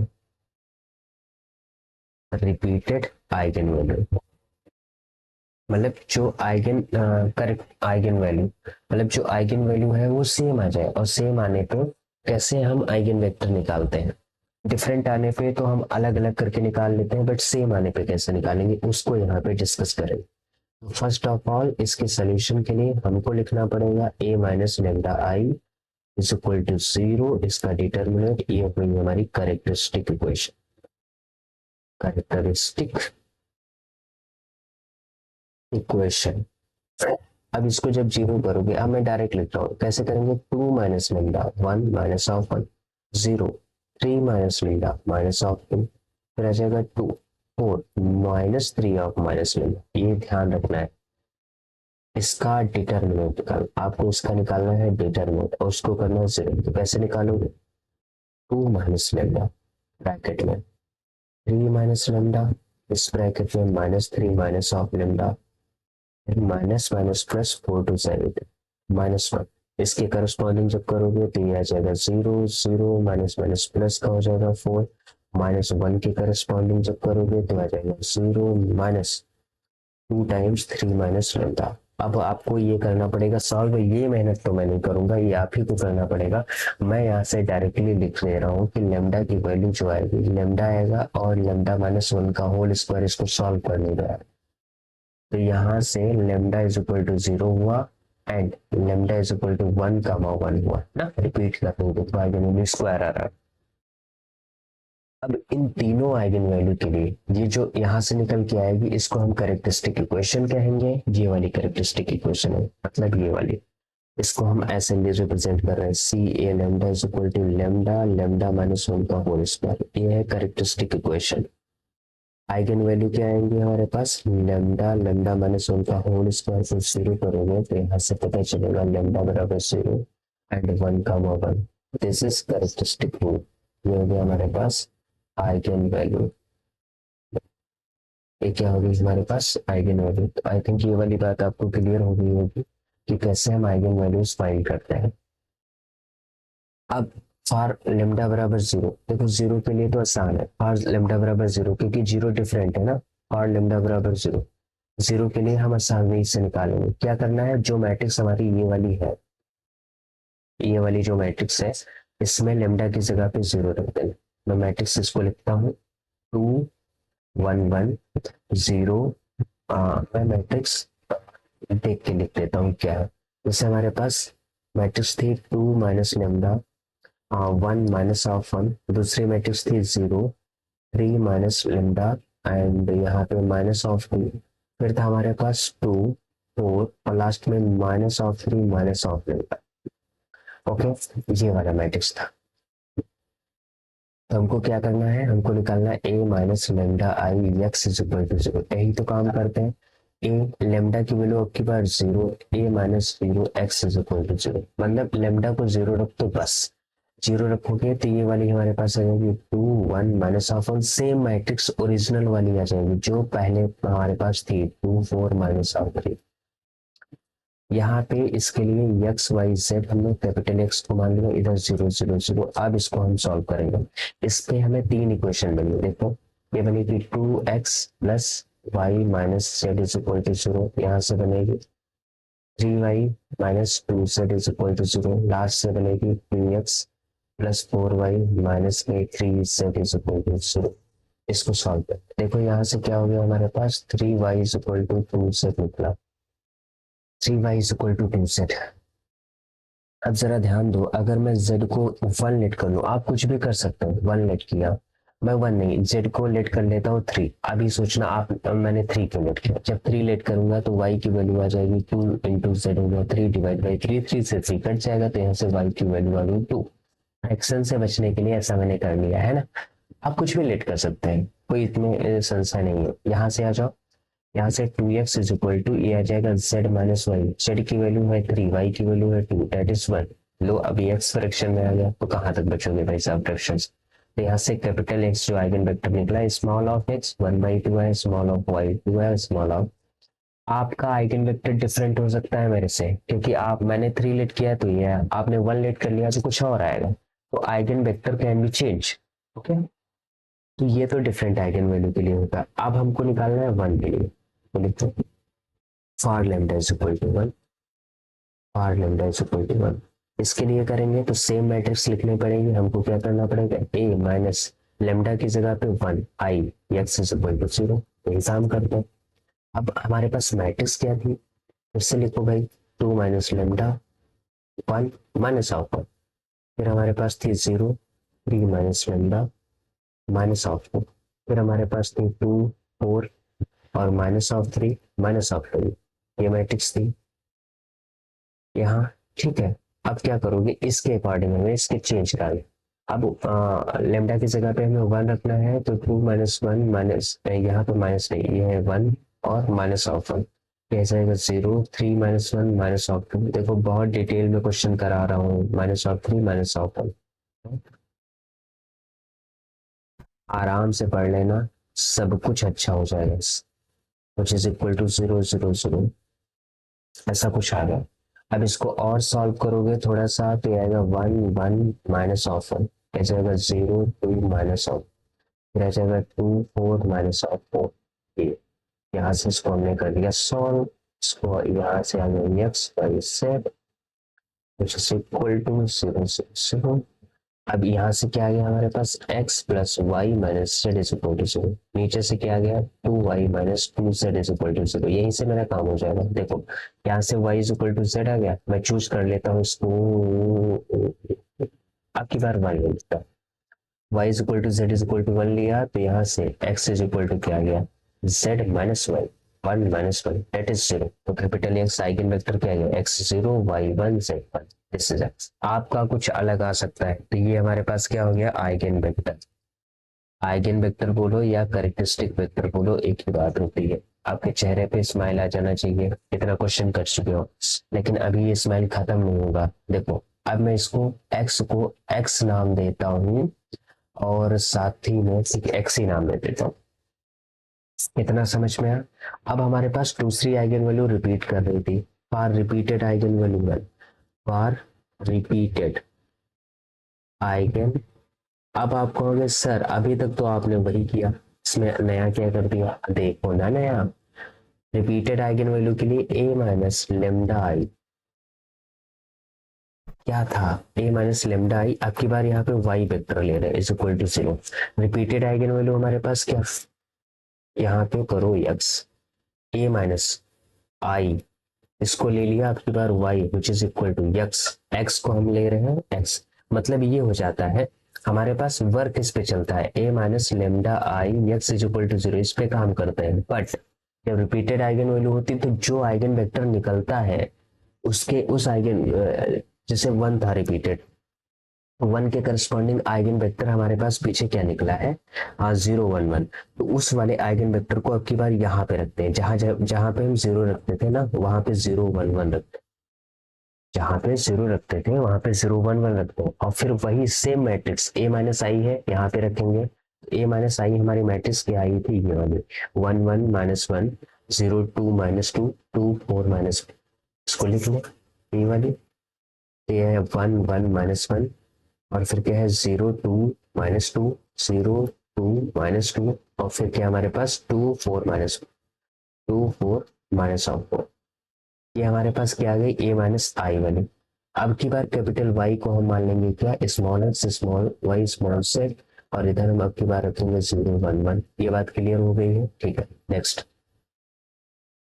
रिपीटेड आइगन वैल्यू मतलब जो आइगन करेक्ट आइगन वैल्यू, मतलब जो आइगन वैल्यू है वो सेम आ जाए, और सेम आने पे कैसे हम आइगन वेक्टर निकालते हैं। डिफरेंट आने पे तो हम अलग अलग करके निकाल लेते हैं, बट सेम आने पे कैसे निकालेंगे उसको यहाँ पे डिस्कस करेंगे। तो फर्स्ट ऑफ ऑल इसके सोल्यूशन के लिए हमको लिखना पड़ेगा a minus lambda I is equal to 0, इसका डिटर्मिनेंट ये हुई हमारी कैरेक्टरिस्टिक इक्वेशन, कैरेक्टरिस्टिक इक्वेशन। अब इसको जब जीरो करोगे, अब मैं डायरेक्ट लिखता हूँ, कैसे करेंगे 2 minus lambda 1 minus of 1 0 3 minus lambda minus of 2, फिर आ जाएगा 2 4 माइनस 3 ऑफ माइनस लेमडा। ये ध्यान रखना है, इसका डिटर्मिनेंट निकाल, आपको इसका निकालना है डिटर्मिनेंट और उसको करना है 0। तो कैसे निकालोगे 2 माइनस लेमडा ब्रैकेट में 3 माइनस लेमडा, इस ब्रैकेट में minus 3 minus of lambda, minus minus plus 4 to 7 -1। इसके करस्पॉन्डिंग जब करोगे तो ये आ जाएगा 0 0 माइनस माइनस प्लस का हो जाएगा 4, -1 के करस्पॉन्डिंग जब करोगे तो आ जाएगा 0 माइनस 2 टाइम्स 3 माइनस लेमडा। अब आपको ये करना पड़ेगा सॉल्व, ये मेहनत तो मैं नहीं करूंगा, ये आप ही को करना पड़ेगा। मैं यहाँ से डायरेक्टली लिख ले रहा हूँ कि लेमडा की वैल्यू जो आएगी लेमडा आएगा और लेमडा -1 का होल स्क्वायर, इसको सॉल्व करने का। तो यहाँ से लेमडा इज इक्वल टू 0 हुआ and lambda is equal to 1 1 हुआ ना, रिपीट कर देंगे तो आइगन वैल्यू स्क्वायर आ रहा है। अब इन तीनों आइगन वैल्यू के लिए ये जो यहाँ से निकल के आएगी इसको हम कैरेक्टरिस्टिक इक्वेशन कहेंगे। ये वाली कैरेक्टरिस्टिक इक्वेशन है, मतलब ये वाली, इसको हम ऐसे रिप्रेजेंट कर रहे हैं, C A lambda is equal to lambda lambda minus one का होल स्क्वायर। ये है कैरेक्टरिस्टिक इक्वेशन। आइगन वैल्यू क्या आएंगे हमारे पास, लेमडा लेमडा माइनस वन का होल स्क्वायर को जीरो करोगे तो यहाँ से पता चलेगा लेमडा बराबर जीरो एंड वन का one. This is characteristic rule. ये हो गया हमारे पास आइगन वैल्यू। ये क्या होगी हमारे पास आइगन वैल्यू। तो आई थिंक ये वाली बात आपको क्लियर हो गई होगी कि कैसे हम आइगन वैल्यूज फाइंड करते हैं। अब फॉर लेमडा बराबर जीरो, देखो जीरो के लिए तो आसान है, फॉर लेमडा बराबर जीरो, क्योंकि जीरो डिफरेंट है ना। फॉर लेमडा बराबर जीरो, जीरो के लिए हम आसानी से निकालेंगे। क्या करना है, जो मैट्रिक्स हमारी ये वाली है, ये वाली जो मैट्रिक्स है, इसमें लेमडा की जगह पे जीरो रख देना। मैं मैट्रिक्स इसको लिखता हूँ 2 1 1 0। मैं मैट्रिक्स देख के लिख देता हूँ क्या है। जैसे हमारे पास मैट्रिक्स थी 2 माइनस लेमडा 1 माइनस ऑफ 1, दूसरी मैट्रिक्स थी 0 3 माइनस लेमडा एंड यहाँ पे माइनस ऑफ 2, फिर था हमारे पास 2 4 और लास्ट में minus of 3 minus of lambda. Okay, ये वाला मैट्रिक्स था। तो हमको क्या करना है, हमको निकालना है A minus lambda I x is equal to zero. यही तो काम करते हैं। ए लेमडा की वैल्यू आपकी बार zero, A minus zero X is equal to zero, मतलब लेमडा को जीरो रख दो बस। जीरो रखोगे तो ये वाली हमारे पास आ जाएगी 2 1 minus of 1, same matrix original वाली आ जाएगी जो पहले हमारे पास थी 2 4 माइनस ऑफ 3। यहाँ पे इसके लिए एक्स वाई जेड हमने कैपिटल एक्स को मान लिया, इधर 0 0 0। अब इसको हम सॉल्व करेंगे। इस पे हमें तीन इक्वेशन बनी, देखो ये बनेगी 2x plus y minus z is equal to zero, यहाँ से बनेगी 3y minus 2z is equal to zero, last से बनेगी 2x plus 4y minus 3z is equal to zero. इसको सॉल्व कर देखो, यहाँ से क्या हो गया हमारे पास 3y is equal to 2z निकला, 3y is equal to 2z। अब जरा ध्यान दो, अगर मैं z को 1 लेट कर लूँ, आप कुछ भी कर सकते हो, 1 लेट किया, मैं 1 नहीं z को लेट कर लेता हूँ 3। अभी सोचना आप, मैंने 3 क्यों लेट किया, जब 3 लेट करूंगा तो y की वैल्यू आ जाएगी 2 इंटू जेड होगा 3 डिवाइड बाई 3, 3 से 3 कट जाएगा तो यहाँ से y की वैल्यू आ गई 2। फ्रैक्शन से बचने के लिए ऐसा मैंने कर लिया है ना। आप कुछ भी लेट कर सकते हैं, कोई इतने संशय नहीं है। यहाँ से आ जाओ, यहाँ से 2x इज इक्वल टू ये आ जाएगा z माइनस वाई, जेड की वैल्यू है 3, y की वैल्यू है 2, दैट इज 1। लो अभी x फ्रैक्शन में आ गया तो कहाँ तक बचोगे भाई साहब फ्रैक्शंस। तो यहाँ से कैपिटल x जो आइगन वेक्टर निकला, स्मॉल ऑफ x 1/2 है, स्मॉल ऑफ y 2 है, स्मॉल ऑफ, आपका आइगन वेक्टर डिफरेंट हो सकता है मेरे से, क्योंकि आप, मैंने 3 लेट किया तो ये है, आपने 1 लेट कर लिया तो कुछ और आएगा। तो eigen vector can be change. Okay, तो ये तो डिफरेंट आइगन वैल्यू के लिए होता है। अब हमको निकालना है 1 के लिए, तो लिखो for lambda is equal to 1, for lambda is equal to 1। इसके लिए करेंगे तो सेम मैट्रिक्स लिखने पड़ेंगे। हमको क्या करना पड़ेगा, ए माइनस लेमडा की जगह पे 1 आई एक्स इज इक्वल टू 0। तो एग्जाम करते हैं। अब हमारे पास मैट्रिक्स क्या थी, फिर से लिखो भाई 2 माइनस लेमडा 1 माइनस ऑफ 1, फिर हमारे पास थी 0 3 माइनस लेमडा माइनस ऑफ 2, फिर हमारे पास थी 2 4 और माइनस ऑफ 3 माइनस ऑफ 2। ये मैट्रिक्स थी यहाँ, ठीक है। अब क्या करोगे, इसके अकॉर्डिंग हमें इसके चेंज करेंगे। अब लेमडा की जगह पे हमें 1 रखना है तो 2 माइनस 1 माइनस, यहाँ पे माइनस नहीं, ये है 1 और माइनस ऑफ 1, कैसा जाएगा 0 3 माइनस 1 माइनस ऑफ 2। देखो बहुत डिटेल में क्वेश्चन करा रहा हूँ, माइनस ऑफ 3 माइनस ऑफ 1, आराम से पढ़ लेना, सब कुछ अच्छा हो जाएगा। विच इज इक्वल टू 0 0 0, ऐसा कुछ आ गया। अब इसको और सॉल्व करोगे थोड़ा सा तो आएगा 1 1 माइनस ऑफ 1, आ जाएगा 0 2 माइनस ऑफ, फिर आ जाएगा 2 4 माइनस ऑफ 4। ये यहाँ से इसको हमने कर दिया सॉल्व। इसको यहाँ से आ गया x y z which is equal to 0 0 0। अब यहाँ से क्या आ गया हमारे पास, x plus y minus z is equal to 0। नीचे से क्या आ गया 2y minus 2z is equal to 0। यहीं से मेरा काम हो जाएगा। देखो यहाँ से y is equal to z आ गया, मैं चूज कर लेता हूँ इसको, आपकी बार 1 ले लेता, y is equal to z is equal to 1 लिया तो यहाँ से x इज इक्वल टू क्या गया, z minus one, 1 minus 1 that is 0। तो कैपिटल एक्स आइगन वेक्टर क्या गया, x0 y1 z1, this is x। आपका कुछ अलग आ सकता है, तो ये हमारे पास क्या हो गया, आइगन वेक्टर। आइगन वेक्टर बोलो या कैरेक्टरिस्टिक वेक्टर बोलो, एक ही बात होती है। आपके चेहरे पे स्माइल आ जाना चाहिए, इतना क्वेश्चन कर चुके हो, लेकिन अभी ये स्माइल खत्म नहीं होगा। देखो अब मैं इसको x को x नाम देता हूँ और साथ ही में x ही नाम दे देता हूँ। इतना समझ में आया। अब हमारे पास दूसरी आइगन वैल्यू रिपीट कर रही थी, for repeated eigen value, for repeated eigen. अब आप कहोगे सर अभी तक तो आपने वही किया, इसमें नया क्या कर दिया, देखो ना नया। रिपीटेड आइगन वैल्यू के लिए a माइनस लेमडा आई क्या था, a माइनस लेमडा आई। अब की बार यहाँ पे y वेक्टर ले रहे हैं is equal to 0। Repeated eigen value हमारे पास क्या, यहाँ पे करो x, a माइनस आई, इसको ले लिया आपकी बार y which is equal to x को हम ले रहे हैं x। मतलब ये हो जाता है हमारे पास वर्क इस पे चलता है, a minus lambda I x is equal to 0, इस पे काम करते हैं। बट जब रिपीटेड आइगन वैल्यू होती है तो जो आइगन वेक्टर निकलता है उसके उस आइगन, जैसे 1 था रिपीटेड, 1 के करस्पॉन्डिंग आइगन वेक्टर हमारे पास पीछे क्या निकला है, 0 1 1। तो उस वाले आइगन वेक्टर को अब की बार यहाँ पे रखते हैं, जहां पे हम 0 रखते थे ना वहां पे 0 1 1 रखते हैं, जहां पे 0 रखते थे वहां पे 0 1 1 रखते हैं। और फिर वही सेम मैट्रिक्स a माइनस आई है यहाँ पे रखेंगे। a माइनस आई हमारी मैट्रिक्स क्या आई थी, ये वाली 1 1 -1 0 2 -2 2 4 -, इसको लिख लो ये वाली। ये है 1 1 -1 और फिर क्या है 0 2 -2 0 2 -2 और फिर क्या हमारे पास 2 4 -4 ये हमारे पास क्या आ गई, a माइनस आई वाली। अब की बार कैपिटल Y को हम मान लेंगे क्या, small x small y small z, और इधर हम अब की बार रखेंगे 0 1 1। ये बात क्लियर हो गई है, ठीक है नेक्स्ट।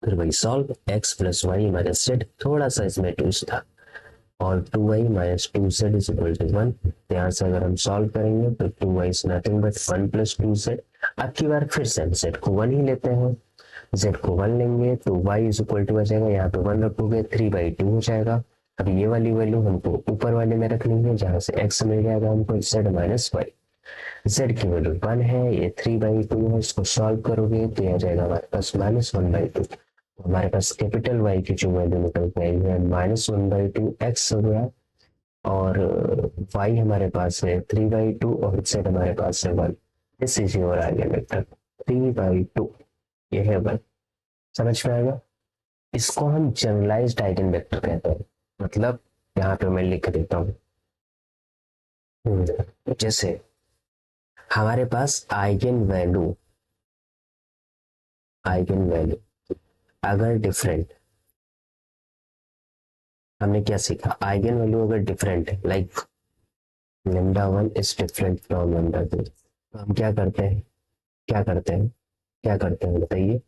फिर वही solve, x plus y minus z, थोड़ा सा इसमें ट्विस्ट था, और 2y minus 2z is equal to 1। यहाँ से अगर हम सॉल्व करेंगे तो 2y is nothing but 1 plus 2z। अब की बार फिर से हम z को 1 ही लेते हैं, z को 1 लेंगे तो y इज इक्वल टू आ जाएगा, यहाँ पे 1 रखोगे 3/2 हो जाएगा। अब ये वाली वैल्यू हमको ऊपर वाले में रख लेंगे, जहां से x मिल जाएगा हमको z माइनस वाई। z की वैल्यू 1 है, ये 3/2 है, इसको सॉल्व करोगे तो यह आ जाएगा हमारे पास -1/2। हमारे पास कैपिटल Y की जो वैल्यू निकल के आई है -1/2 x हो गया, और y हमारे पास है 3/2 और z हमारे पास है 1। This is your eigen vector 3/2, ये है 1। समझ में आएगा। इसको हम जनरलाइज्ड आइगन वेक्टर कहते हैं। मतलब यहाँ पे मैं लिख देता हूँ, जैसे हमारे पास आइगन वैल्यू अगर डिफरेंट, हमने क्या सीखा, आइगन वैल्यू अगर डिफरेंट है लाइक λ1 इज डिफरेंट फ्रॉम λ2, तो हम क्या करते हैं बताइए।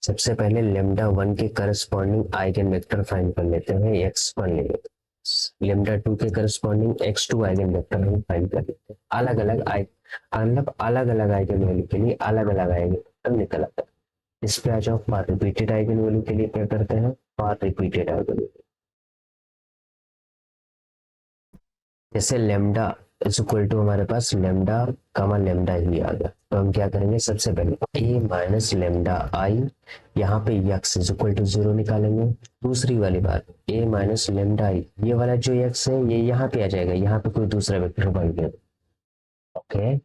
सबसे पहले λ1 के करस्पॉन्डिंग आइगन वेक्टर फाइंड कर लेते हैं, x1 ले लेते हैं, λ2 के करस्पॉन्डिंग x2 आइगन वेक्टर हम फाइंड कर लेते हैं। अलग अलग आइगन वैल्यू के लिए अलग अलग आइगन वेक्टर निकल आता है। इस पे आ जाओ, फॉर रिपीटेड आइगन वैल्यू के लिए क्या करते हैं, फॉर रिपीटेड आइगन वैल्यू जैसे लेमडा इज इक्वल टू हमारे पास लेमडा कामा लेमडा ही आ गया, तो हम क्या करेंगे, सबसे पहले a माइनस लेमडा आई, यहाँ पे x इज इक्वल टू 0 निकालेंगे। दूसरी वाली बात a माइनस लेमडा आई, ये वाला जो x है ये यहाँ पे आ जाएगा, यहाँ पे कोई दूसरा वेक्टर बन गया। ओके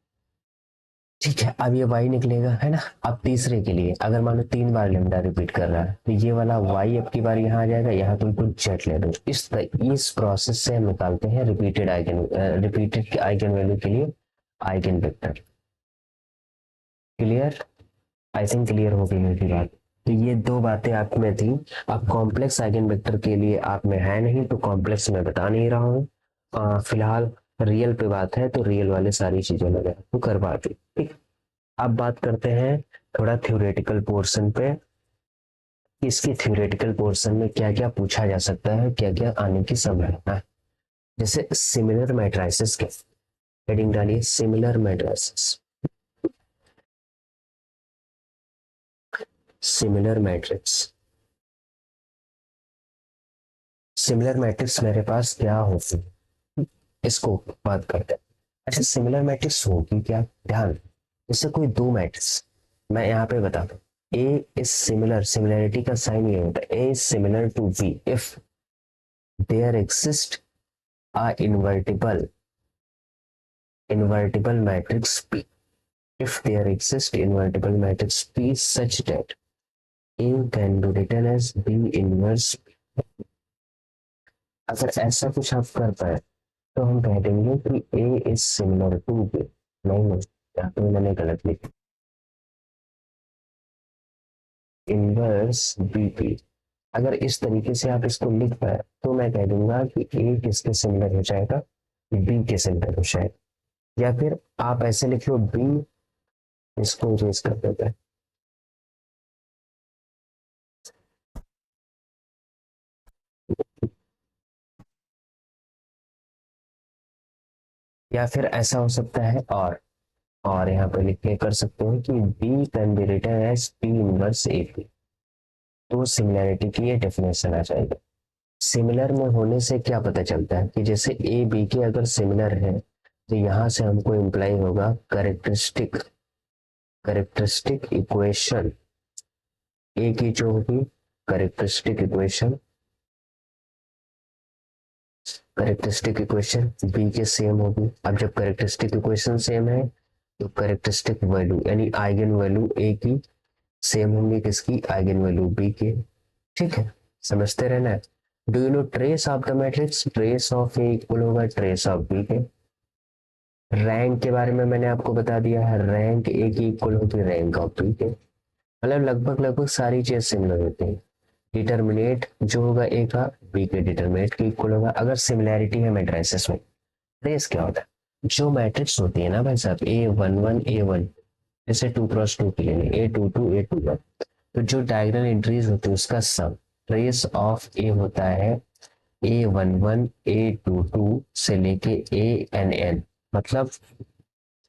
ठीक है, अब ये y निकलेगा है ना। अब तीसरे के लिए अगर मान लो 3 बार लेमडा रिपीट कर रहा है तो ये वाला y अब की बार यहाँ आ जाएगा, यहाँ बिल्कुल जेट ले दो। इस प्रोसेस से हम निकालते हैं रिपीटेड आइगन वैल्यू के लिए eigen vector. Clear, I think clear हो गई मेरी बात। तो ये दो बातें आप में थी। अब कॉम्प्लेक्स आइगन वेक्टर के लिए आप में है नहीं, तो कॉम्प्लेक्स में बता नहीं रहा हूँ। फिलहाल रियल पे बात है, तो रियल वाले सारी चीजें लगे तो करवा दी, ठीक। अब बात करते हैं थोड़ा थ्योरेटिकल पोर्शन पे, इसके थ्योरेटिकल पोर्शन में क्या क्या पूछा जा सकता है, क्या क्या आने की संभावना है। जैसे सिमिलर मैट्रिसेस के हेडिंग डालिए similar matrices. Similar matrix, similar matrix मेरे पास क्या होती है, इसको बात करते हैं। अच्छा, सिमिलर मैट्रिक्स होगी क्या, ध्यान, जैसे कोई दो मैट्रिक्स, मैं यहाँ पे बता दूं, ए इज सिमिलर, सिमिलरिटी का साइन ये होता है, A is similar to B if there exist a invertible matrix P. If there exists invertible matrix P such that A can be written as B inverse P. अगर ऐसा कुछ आप कर पाए तो हम कह देंगे कि A is similar to B। नहीं, यहाँ पे मैंने गलत लिखा, इनवर्स BP। अगर इस तरीके से आप इसको लिख पाए तो मैं कह दूंगा कि A किसके सिमिलर हो जाएगा, B के सिमिलर हो जाएगा। या फिर आप ऐसे लिख लो B, इसको इरेज कर देते हैं, या फिर ऐसा हो सकता है और यहाँ पे लिख के कर सकते हैं कि B can be written as P inverse AP। तो सिमिलैरिटी की ये डेफिनेशन आ जाएगी। सिमिलर में होने से क्या पता चलता है कि जैसे ए बी के अगर सिमिलर है तो यहाँ से हमको इम्प्लाई होगा करेक्टरिस्टिक, करेक्टरिस्टिक इक्वेशन ए की जो होगी, characteristic equation, characteristic equation B के सेम होगी। अब जब करेक्टरिस्टिक इक्वेशन सेम है तो करेक्टरिस्टिक वैल्यू यानी आइगन वैल्यू ए की सेम होंगी किसकी, आइगन वैल्यू बी के। ठीक है, समझते रहना है। Do you know trace of the matrix, trace of A equal होगा ट्रेस ऑफ बी के। रैंक के बारे में मैंने आपको बता दिया है, रैंक ए की इक्वल होती है रैंक ऑफ बी के। मतलब लगभग लगभग सारी चीज सिमिलर होती है। डिटर्मिनेट जो होगा ए का बी के डिटर्मिनेट के इक्वल होगा। अगर सिमिलैरिटी है मैट्रिसेस में, ट्रेस क्या होता है, जो मैट्रिक्स होती है ना भाई साहब, A11 A1, जैसे 2x2 की लेंगे, A22 A21, तो जो डायगोनल एंट्रीज होती है उसका सम, ट्रेस ऑफ ए होता है A11 A22 से लेके ANN। मतलब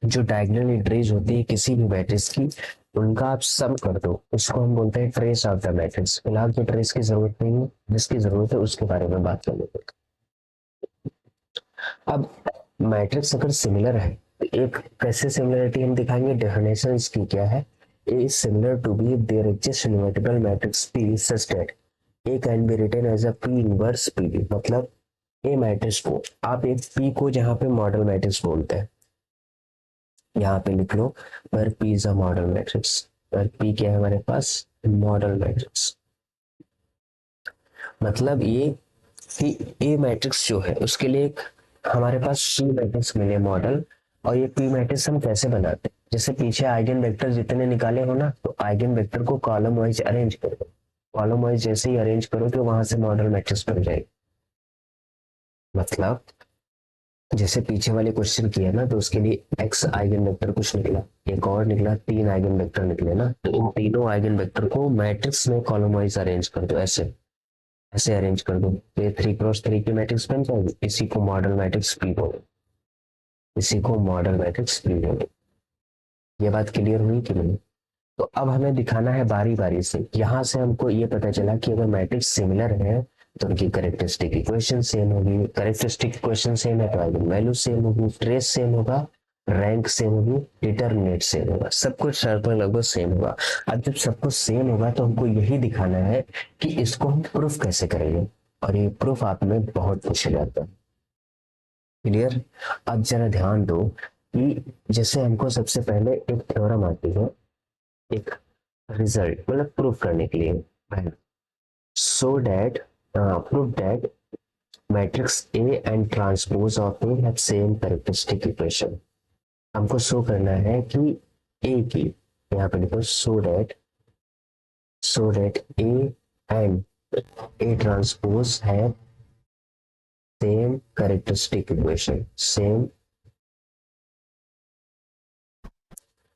जो डायगोनल एंट्रीज होती है किसी भी मैट्रिक्स की, उनका आप सम कर दो, उसको हम बोलते हैं ट्रेस ऑफ द मैट्रिक्स। फिलहाल तो ट्रेस की जरूरत नहीं है, जिसकी जरूरत है उसके बारे में बात कर लेते हैं। अब मैट्रिक्स अगर सिमिलर है तो एक कैसे सिमिलरिटी हम दिखाएंगे, डेफिनेशन इसकी क्या है, A is similar to B if there exist invertible matrix P such that A can be written as a P inverse P. मतलब ए मैट्रिक्स को आप एक पी को जहां पे मॉडल मैट्रिक्स बोलते हैं, यहाँ पे लिख लो पर P is a model matrix. पर पी क्या है हमारे पास, मॉडल मैट्रिक्स। मतलब ये कि ए मैट्रिक्स जो है उसके लिए एक हमारे पास पी मैट्रिक्स मिले मॉडल। और ये पी मैट्रिक्स हम कैसे बनाते हैं, जैसे पीछे आइगन वेक्टर जितने निकाले हो ना, तो आइगन वेक्टर को कॉलम वाइज अरेंज कर दो। कॉलम वाइज जैसे ही अरेंज करो तो वहां से मॉडल मैट्रिक्स बन जाएगी। मतलब जैसे पीछे वाले क्वेश्चन किया ना, तो उसके लिए एक्स आइगन वेक्टर कुछ निकला, एक और निकला, तीन आइगन वेक्टर निकले ना, तो इन तीनों आइगन वेक्टर को मैट्रिक्स में कॉलम वाइज अरेंज कर दो, ऐसे ऐसे अरेंज कर दो तो ये 3x3 की मैट्रिक्स बन जाएगी। इसी को मॉडल मैट्रिक्स पी बोलो, इसी को मॉडल मैट्रिक्स पी बोलो। ये बात क्लियर हुई कि नहीं। तो अब हमें दिखाना है बारी बारी से। यहां से हमको ये पता चला कि अगर मैट्रिक्स सिमिलर है तो उनकी करेक्टरिस्टिक इक्वेशन सेम होगी, करेक्टरिस्टिक इक्वेशन सेम है तो आइगन वैल्यू सेम होगी, ट्रेस सेम होगा, रैंक सेम होगी, डिटरमिनेट सेम होगा, सब कुछ लगभग सेम होगा। अब जब सब कुछ सेम होगा तो हमको यही दिखाना है कि इसको हम प्रूफ कैसे करेंगे, और ये प्रूफ आप में बहुत पूछा जाता है। क्लियर। अब जरा ध्यान दो कि जैसे हमको सबसे पहले एक थ्योरम आती है, एक रिजल्ट मतलब प्रूफ करने के लिए, so that proof that matrix A and transpose of A have same characteristic equation. हमको शो करना है कि ए की, यहाँ पे लिखो so that A and A transpose है same characteristic equation, same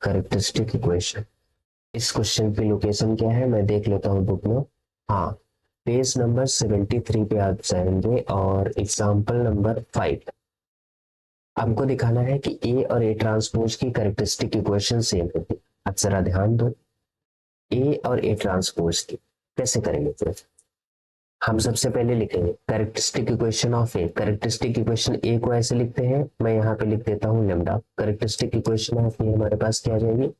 characteristic equation. इस क्वेश्चन की लोकेशन क्या है मैं देख लेता हूँ बुक में। हाँ, पेज नंबर 73 पे आप जाएंगे और एग्जाम्पल नंबर 5, हमको दिखाना है कि ए और ए ट्रांसपोज की कैरेक्टरिस्टिक इक्वेशन सेम होती है। अब जरा ध्यान दो, ए और ए ट्रांसपोज की कैसे करेंगे फिर। हम सबसे पहले लिखेंगे characteristic equation of A. Characteristic equation A को ऐसे लिखते हैं, मैं यहाँ पे लिख देता हूँ लेमडा। कैरेक्टरिस्टिक इक्वेशन ऑफ ए हमारे पास क्या आ जाएगी,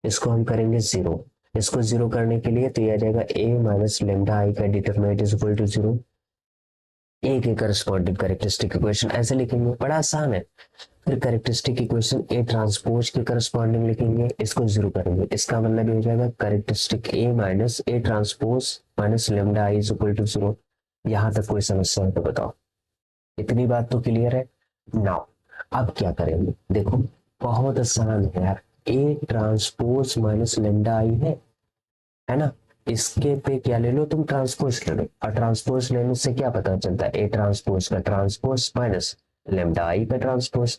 इसको हम करेंगे जीरो। इसको जीरो करने के लिए तो ये आ जाएगा ए माइनस लेमडा आई का determinant is equal to zero. A के करस्पॉन्डिंग कैरेक्टरिस्टिक इक्वेशन ऐसे लिखेंगे, बड़ा आसान है। फिर कैरेक्टरिस्टिक इक्वेशन ए ट्रांसपोज के करस्पॉन्डिंग लिखेंगे, इसको जीरो करेंगे। इसका मतलब ये हो जाएगा characteristic A minus A transpose minus lambda I is equal to zero. यहां तक कोई समस्या है तो बताओ, इतनी बात तो क्लियर है। नाउ अब क्या करेंगे, देखो बहुत आसान है यार। ए ट्रांसपोज माइनस लेमडा आई है ना, इसके पे क्या ले लो तुम, ट्रांसपोज ले लो। और ट्रांसपोज लेने से क्या पता चलता है, ए ट्रांसपोज का ट्रांसपोज माइनस लेमडा आई का ट्रांसपोज।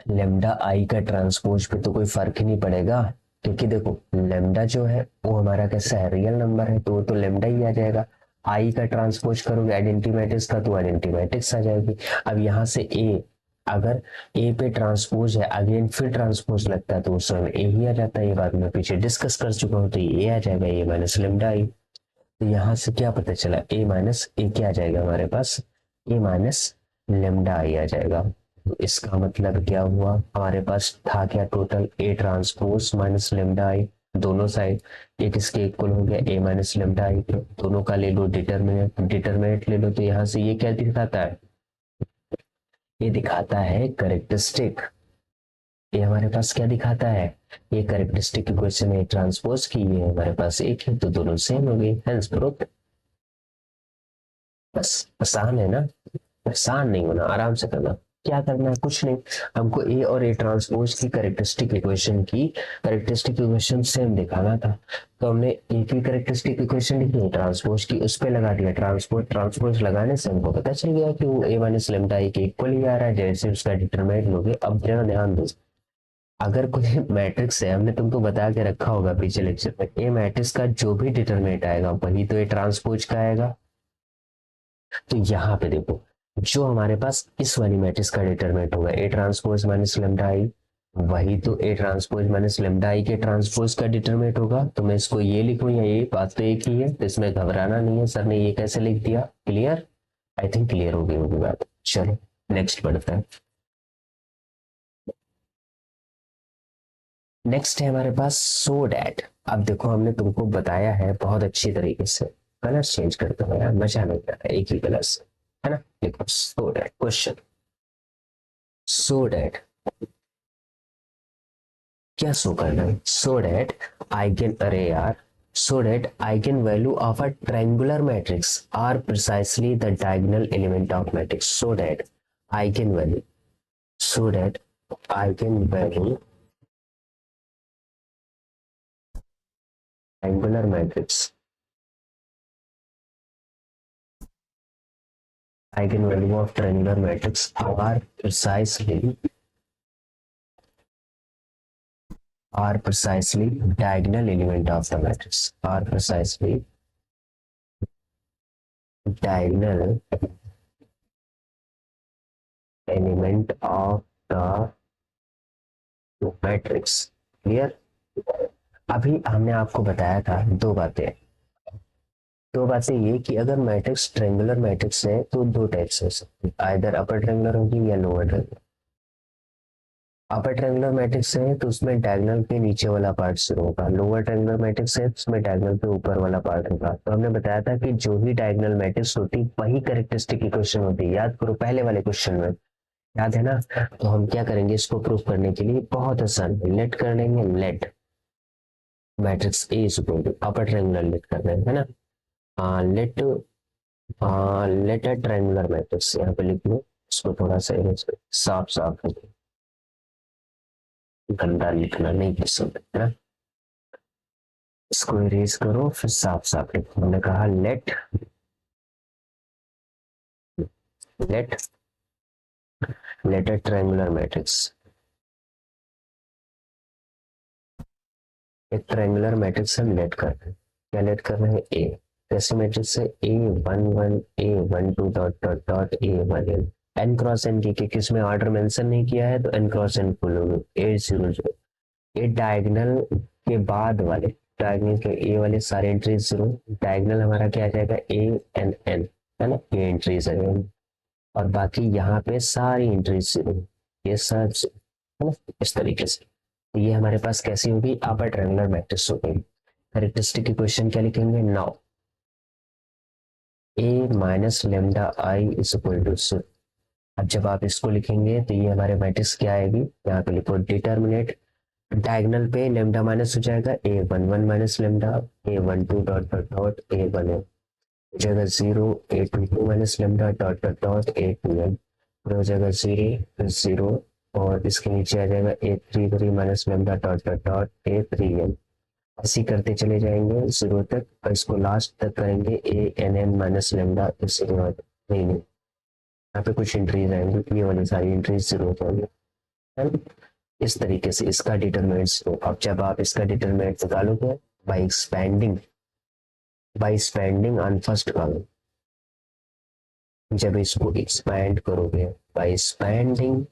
लेमडा आई का ट्रांसपोज पे तो कोई फर्क ही नहीं पड़ेगा, क्योंकि देखो लेमडा जो है वो हमारा कैसा है, रियल नंबर है, तो वो तो लेमडा ही आ जाएगा। आई का ट्रांसपोज करोगे आइडेंटिटी मैट्रिक्स का, तो आइडेंटिटी मैट्रिक्स आ जाएगी। अब यहाँ से ए, अगर ए पे ट्रांसपोज है अगेन फिर ट्रांसपोज लगता है तो उस समय ए ही आ जाता है। ये बात मैं पीछे डिस्कस कर चुका हूँ, तो ये आ जाएगा ए माइनस लेमडा आई। तो यहाँ से क्या पता चला, ए माइनस ए क्या आ जाएगा हमारे पास, ए माइनस लेमडा आई आ जाएगा। तो इसका मतलब क्या हुआ, हमारे पास था क्या टोटल, ए ट्रांसपोज माइनस लेमडा आई, दोनों साइड एक इसके इक्वल हो गया ए माइनस लेमडा आई। दोनों का ले लो डिटरमिनेंट, डिटरमिनेंट ले लो, तो यहाँ से ये क्या दिखाता है, ये दिखाता है कैरेक्टरिस्टिक। ये हमारे पास क्या दिखाता है, ये कैरेक्टरिस्टिक इक्वेशन है ट्रांसपोज की, ये हमारे पास एक है तो दोनों सेम हो गई, हेंस प्रूव्ड। बस आसान है ना, आसान नहीं होना, आराम से करना। क्या करना है, कुछ नहीं, हमको ए और ए ट्रांसपोज की कैरेक्टरिस्टिक इक्वेशन सेम दिखाना था। तो हमने ए की कैरेक्टरिस्टिक इक्वेशन लिखी, ट्रांसपोज की उस पे लगा दिया ट्रांसपोज। ट्रांसपोज लगाने से हमको पता चल गया कि वो ए माइनस लेमडा आई के इक्वल ही आ रहा है, जैसे उसका डिटरमिनेंट लोगे। अब जरा ध्यान दो, अगर कोई मैट्रिक्स है, हमने तुमको बता के रखा होगा पिछले लेक्चर में, ए मैट्रिक्स का जो भी डिटरमिनेंट आएगा वही तो ए ट्रांसपोज का आएगा। तो यहाँ पे देखो, जो हमारे पास इस वाली मैट्रिक्स का डिटरमिनेंट होगा ए ट्रांसपोज माइनस लेमडा आई, वही तो ए ट्रांसपोज माइनस लेमडा आई के ट्रांसपोज का डिटरमिनेंट होगा। तो मैं इसको ये लिखूं या ये, बात तो एक ही है, तो इसमें घबराना नहीं है। सर ने ये कैसे लिख दिया, क्लियर, आई थिंक क्लियर हो गई होगी बात। चलो नेक्स्ट बढ़ता है। नेक्स्ट है हमारे पास सो डैट। अब देखो हमने तुमको बताया है बहुत अच्छी तरीके से, कलर चेंज करते हो यार, मजा नहीं आता एक ही कलर से, है ना। देखो so that question, so that क्या शो करना है, सो डैट आइगन अरे यार, so that eigenvalue of a triangular matrix are precisely the diagonal element of matrix, so that eigenvalue, so that eigenvalue triangular matrix, eigenvalue of triangular matrix are precisely diagonal element of the matrix, are precisely diagonal element of the matrix, clear। अभी हमने आपको बताया था दो बातें, ये कि अगर मैट्रिक्स ट्रायंगुलर मैट्रिक्स है तो दो टाइप्स हो सकते हैं, आइदर अपर ट्रायंगुलर होगी या lower triangular. Upper triangular matrix है तो उसमें डायगोनल के नीचे वाला पार्ट शुरू होगा, लोअर ट्रायंगुलर मैट्रिक्स है तो उसमें डायगोनल के ऊपर वाला पार्ट होगा। तो हमने बताया था कि जो भी डायगोनल मैट्रिक्स होती वही कैरेक्टरिस्टिक इक्वेशन होती है, याद करो पहले वाले क्वेश्चन में, याद है ना। तो हम क्या करेंगे, इसको प्रूव करने के लिए बहुत आसान, लेट कर लेंगे, let matrix A is equal to upper triangular let करना है ना, let let a triangular matrix, यहाँ पे लिख लो, इसको थोड़ा सा साफ साफ गंदा लिखना नहीं पसंद है ना, इसको इरेज करो फिर साफ साफ लिखो। हमने कहा let let let a triangular matrix, एक ट्रायंगुलर मैट्रिक्स हम लेट कर रहे हैं, क्या लेट कर रहे हैं, ए, कैसे मैट्रिक्स है, A11 A12 dot dot dot A1N, n cross n की किस में ऑर्डर मेंशन नहीं किया है तो एन क्रॉस एन खोलोगे 800। ये डायगोनल के बाद वाले, डायगोनल के ए वाले सारे एंट्रीज 0, डायगोनल हमारा क्या आ जाएगा ए एन एन, है ना, ये एंट्रीज है। और बाकी यहाँ पे सारी एंट्रीज 0, ये सब है ना, इस तरीके से। तो ये हमारे पास कैसी होगी, अपर ट्रायंगुलर मैट्रिक्स हो गई। कैरेक्टरिस्टिक इक्वेशन क्या लिखेंगे, now A minus lambda I is equal to 0। अब जब आप इसको लिखेंगे तो ये हमारे मैट्रिक्स क्या आएगी, यहाँ पे लिखो डिटर्मिनेट, डायगोनल पे लेमडा माइनस हो जाएगा A11 minus lambda, A12 dot dot dot A1 जगह 0, A22 minus lambda dot dot dot A2n, हो जाएगा 0 0, और इसके नीचे आ जाएगा A33 minus lambda dot dot dot A3n। ऐसे करते चले जाएंगे 0 तक, और इसको लास्ट तक करेंगे ANN माइनस लेमडा, इससे नहीं यहाँ पे कुछ एंट्रीज आएंगी, ये वाली सारी एंट्रीज 0 होंगी। इस तरीके से इसका डिटरमिनेंट्स। तो अब जब आप इसका डिटरमिनेंट निकालोगे by expanding on first column, जब इसको एक्सपैंड करोगे बाय एक्सपेंडिंग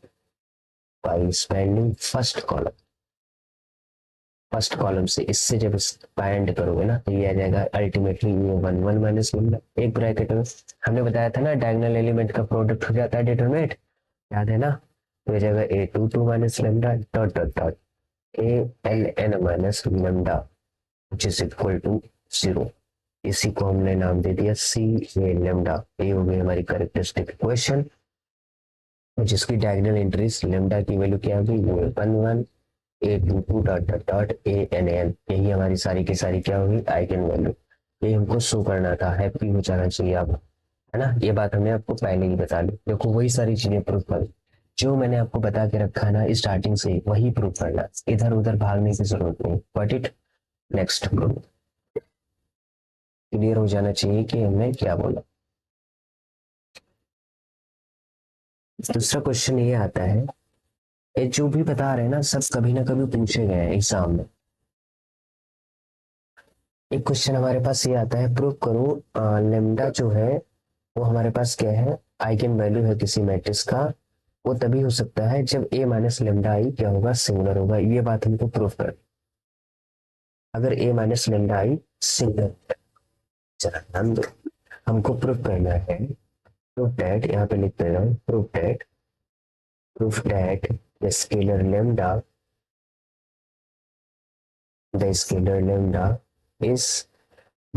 फर्स्ट कॉलम से, इससे जब एक्सपैंड करोगे ना तो ये आ जाएगा अल्टीमेटली ये 1 माइनस लेमडा, एक ब्रैकेट में हमने बताया था ना डायगोनल एलिमेंट का प्रोडक्ट हो जाता है डिटरमिनेंट, याद है ना। तो ये जाएगा A22 minus lambda dot dot dot ALN minus lambda which is equal to 0। इसी को हमने नाम दे दिया C A लेमडा। ये हो गई हमारी कैरेक्टरिस्टिक इक्वेशन, जिसकी डायगोनल एंट्रीज लेमडा की वैल्यू क्या होगी, 1 A22 dot dot dot ANN, यही हमारी सारी की सारी क्या होगी, आइगन वैल्यू। ये हमको शो करना था, हैप्पी हो जाना चाहिए आप, है ना। ये बात हमने आपको पहले ही बता दी। देखो वही सारी चीजें प्रूव कर, जो मैंने आपको बता के रखा है ना स्टार्टिंग से, वही प्रूव करना, इधर उधर भागने की जरूरत नहीं। What it next prove, clear हो जाना चाहिए कि हमने क्या बोला। दूसरा क्वेश्चन ये आता है, ये जो भी बता रहे हैं ना सब कभी ना कभी पूछे गए हैं एग्जाम में। एक क्वेश्चन हमारे पास ये आता है, प्रूव करो लेमडा जो है वो हमारे पास क्या है, आइगन वैल्यू है किसी मैट्रिक्स का, वो तभी हो सकता है जब A माइनस लेमडा आई क्या होगा, सिंगुलर होगा। ये बात हमको प्रूव कर, अगर A minus lambda I singular, चला ध्यान दो, हमको प्रूव करना है, प्रूव दैट, यहाँ पे लिख दे रहा हूँ, prove that the scalar lambda is a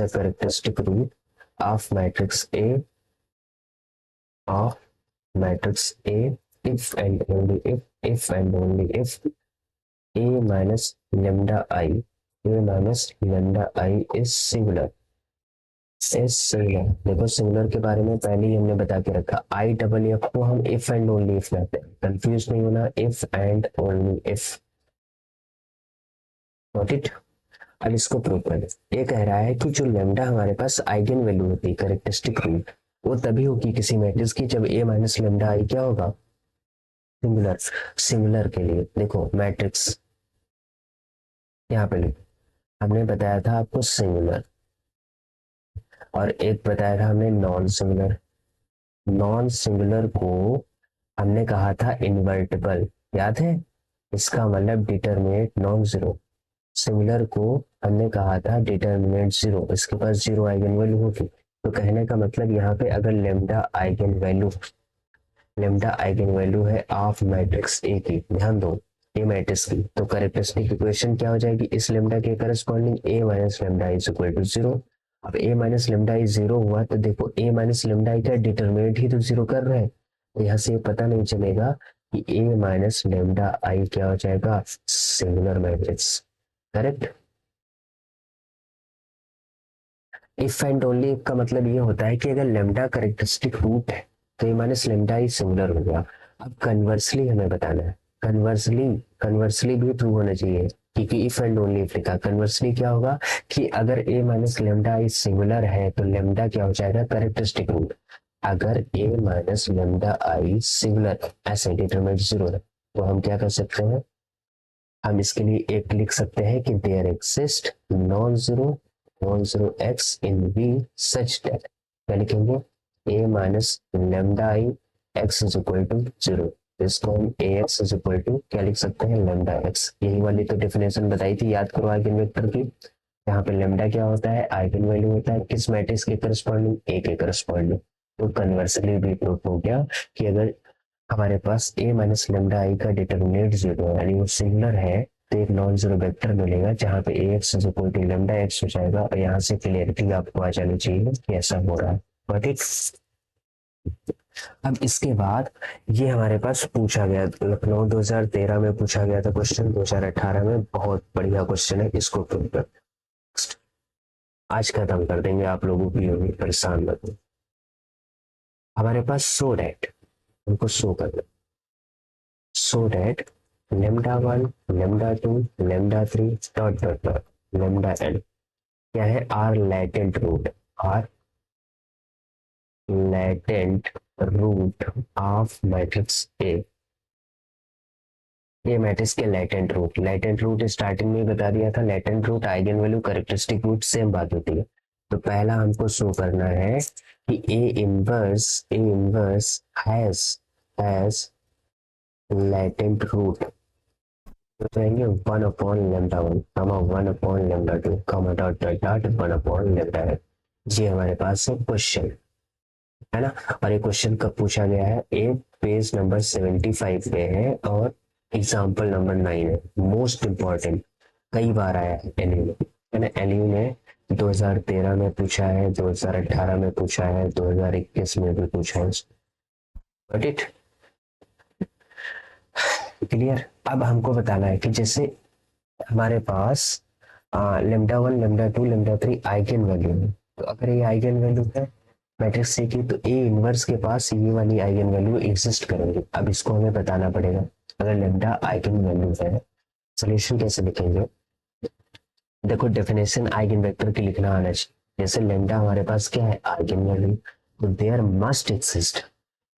characteristic root of matrix A if and only if A minus lambda I is singular। देखो सिंगुलर के बारे में पहले ही हमने बता के रखा, IFF को हम इफ एंड ओनली इफ लेते हैं, कंफ्यूज नहीं होना, if and only if. Note it. अब इसको प्रूव करें, ये कह रहा है कि जो लेमडा हमारे पास आइगन वैल्यू होती है कैरेक्टरिस्टिक रूट, वो तभी होगी किसी मैट्रिक्स की जब A माइनस लेमडा आई क्या होगा, सिंगुलर के लिए देखो मैट्रिक्स यहाँ पे हमने बताया था आपको सिंगुलर, और एक बताया था हमने नॉन सिंगुलर को हमने कहा था इनवर्टिबल, याद है, इसका मतलब डिटरमिनेंट नॉन जीरो। सिंगुलर को हमने कहा था डिटरमिनेंट 0, इसके पास 0 आइगन वैल्यू होगी। तो कहने का मतलब यहाँ पे अगर लेमडा आइगन वैल्यू है ऑफ मैट्रिक्स ए की, ध्यान दो ए मैट्रिक्स की, तो कैरेक्टरिस्टिक इक्वेशन क्या हो जाएगी, इस लेमडा के corresponding A minus lambda is equal to 0। अब A माइनस लेमडा ई 0 हुआ तो देखो A माइनस लेमडा का डिटरमिनेंट ही तो 0 कर रहे हैं, तो यहाँ से पता नहीं चलेगा कि A माइनस लेमडा आई क्या हो जाएगा, singular matrix. Correct. If and only if का मतलब ये होता है कि अगर लेमडा कैरेक्टरिस्टिक रूट है तो A minus lambda he singular हो गया। अब कन्वर्सली हमें बताना है, कन्वर्सली भी ट्रू होना चाहिए, क्योंकि इफ एंड ओनली इफ लिखा, कन्वर्सली क्या होगा कि अगर A minus lambda I singular है तो लेमडा क्या हो जाएगा, कैरेक्टरिस्टिक रूट। अगर A minus lambda I singular ऐसे डिटरमिनेंट 0 है तो हम क्या कर सकते हैं, हम इसके लिए एक लिख सकते हैं कि there exist non zero non zero X in V such that, क्या लिखेंगे, A minus lambda I x is equal to zero. इसको हम A x is equal to क्या लिख सकते हैं, लेमडा एक्स। यही वाली तो डेफिनेशन बताई थी, याद करो आइगन वेक्टर की। यहाँ पे लेमडा क्या होता है, आइगन वैल्यू होता है किस मैट्रिक्स के करस्पॉन्डिंग, ए के करस्पॉन्डिंग। तो कन्वर्सली भी प्रूफ हो गया कि अगर हमारे पास ए माइनस लेमडा आई का डिटरमिनेंट जीरो है यानी वो सिंगुलर है, तो एक नॉन जीरो वेक्टर मिलेगा जहाँ पे A x is equal to lambda x हो जाएगा। और यहाँ से क्लियरिटी आपको आ जानी चाहिए कि ऐसा हो रहा है। बट इट अब इसके बाद ये हमारे पास पूछा गया, लखनऊ 2013 में पूछा गया था क्वेश्चन, 2018 में, बहुत बढ़िया क्वेश्चन है, इसको प्रूव कर आज खत्म कर देंगे, आप लोगों की होगी, परेशान मत हो। हमारे पास सो डैट, उनको शो करना, so that lambda one lambda two lambda three dot dot dot lambda N क्या है, are latent root, are latent root of matrix A matrix के latent root. Latent root starting में बता दिया था, latent root eigenvalue characteristic root same बात होती है। तो पहला हमको शो करना है कि A inverse has latent root, तो कहेंगे 1 upon lambda one, 1 upon lambda two, dot dot dot 1 upon lambda n. ये हमारे पास है क्वेश्चन, है ना। और ये क्वेश्चन कब पूछा गया है, ये पेज नंबर 75 पे है और एग्जाम्पल नंबर 9 है, मोस्ट इंपॉर्टेंट, कई बार आया है एलयू में, है ना। एलयू ने 2013 में पूछा है, 2018 में पूछा है, 2021 में भी पूछा है। But it clear. अब हमको बताना है कि जैसे हमारे पास lambda one lambda two lambda three eigenvalue है, तो अगर ये आइगन वैल्यू है मैट्रिक्स सी की, तो ए इनवर्स के पास ये वाली आइगन वैल्यू एग्जिस्ट करेंगे। अब इसको हमें बताना पड़ेगा, अगर लेमडा आइगन वैल्यू है, सॉल्यूशन कैसे लिखेंगे, देखो डेफिनेशन आइगन वेक्टर की लिखना आना चाहिए। जैसे लेमडा हमारे पास क्या है, आइगन वैल्यू, तो देयर मस्ट एग्जिस्ट,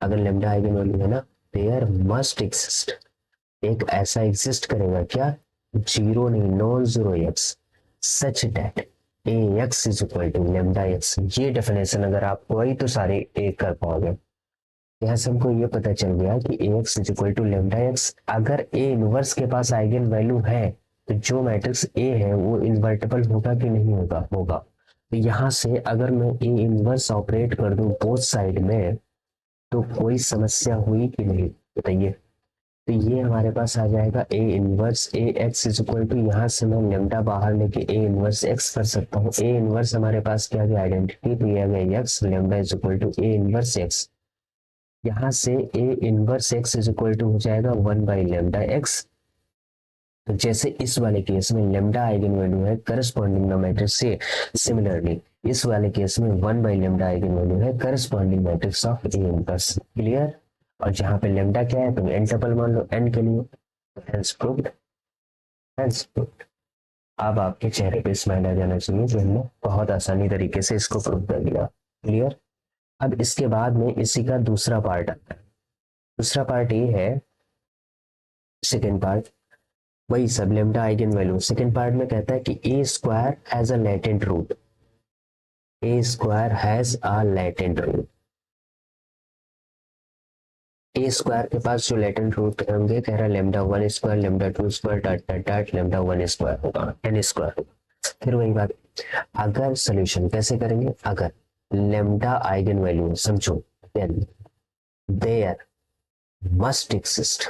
अगर लेमडा आइगन वैल्यू है ना, देयर मस्ट एग्जिस्ट, एक ऐसा एग्जिस्ट करेगा क्या, जीरो नहीं, non zero x, such that A x is equal to lambda x. ये डेफिनेशन अगर आपको आई तो सारे एक कर पाओगे। यहाँ से हमको ये पता चल गया कि A x is equal to lambda X. अगर ए इनवर्स के पास आइगन वैल्यू है तो जो मैट्रिक्स ए है वो इन्वर्टेबल होगा कि नहीं होगा, होगा। तो यहाँ से अगर मैं ए इनवर्स ऑपरेट कर दूं बोथ साइड में, तो कोई समस्या हुई कि नहीं, बताइए। तो ये हमारे पास आ जाएगा A inverse A x is equal to, यहाँ से मैं लेमडा बाहर लेके ए इनवर्स एक्स कर सकता हूँ। ए इनवर्स हमारे पास क्या है, आइडेंटिटी, तो ये आ गया x, lambda is equal to A inverse x. यहाँ से A inverse x is equal to हो जाएगा 1 बाई लेमडा एक्स। तो जैसे इस वाले केस में लेमडा आइगन वैल्यू है करस्पॉन्डिंग मैट्रिक्स से, सिमिलरली इस वाले केस में 1 बाई लेमडा आइगन वैल्यू है corresponding matrix of A inverse. Clear. और जहां पे लेमडा क्या है तो एन डबल मान लो एन के लिए, हेंस प्रूव्ड, हेंस प्रूव्ड। अब आपके चेहरे पे स्माइल आ जाना चाहिए जो हमने बहुत आसानी तरीके से इसको प्रूव कर दिया। क्लियर। अब इसके बाद में इसी का दूसरा पार्ट आता है। दूसरा पार्ट ये है, सेकेंड पार्ट, वही सब lambda eigen value. Second part में कहता है कि A square has a latent root, A square has a latent root. A square के पास जो लेटेंट रूट होंगे, कह रहा lambda one square lambda two square dot dot dot lambda one square होगा, एन स्क्वायर होगा। फिर वही बात, अगर सोल्यूशन कैसे करेंगे, अगर लेमडा आइगन वैल्यू समझो, then there must exist,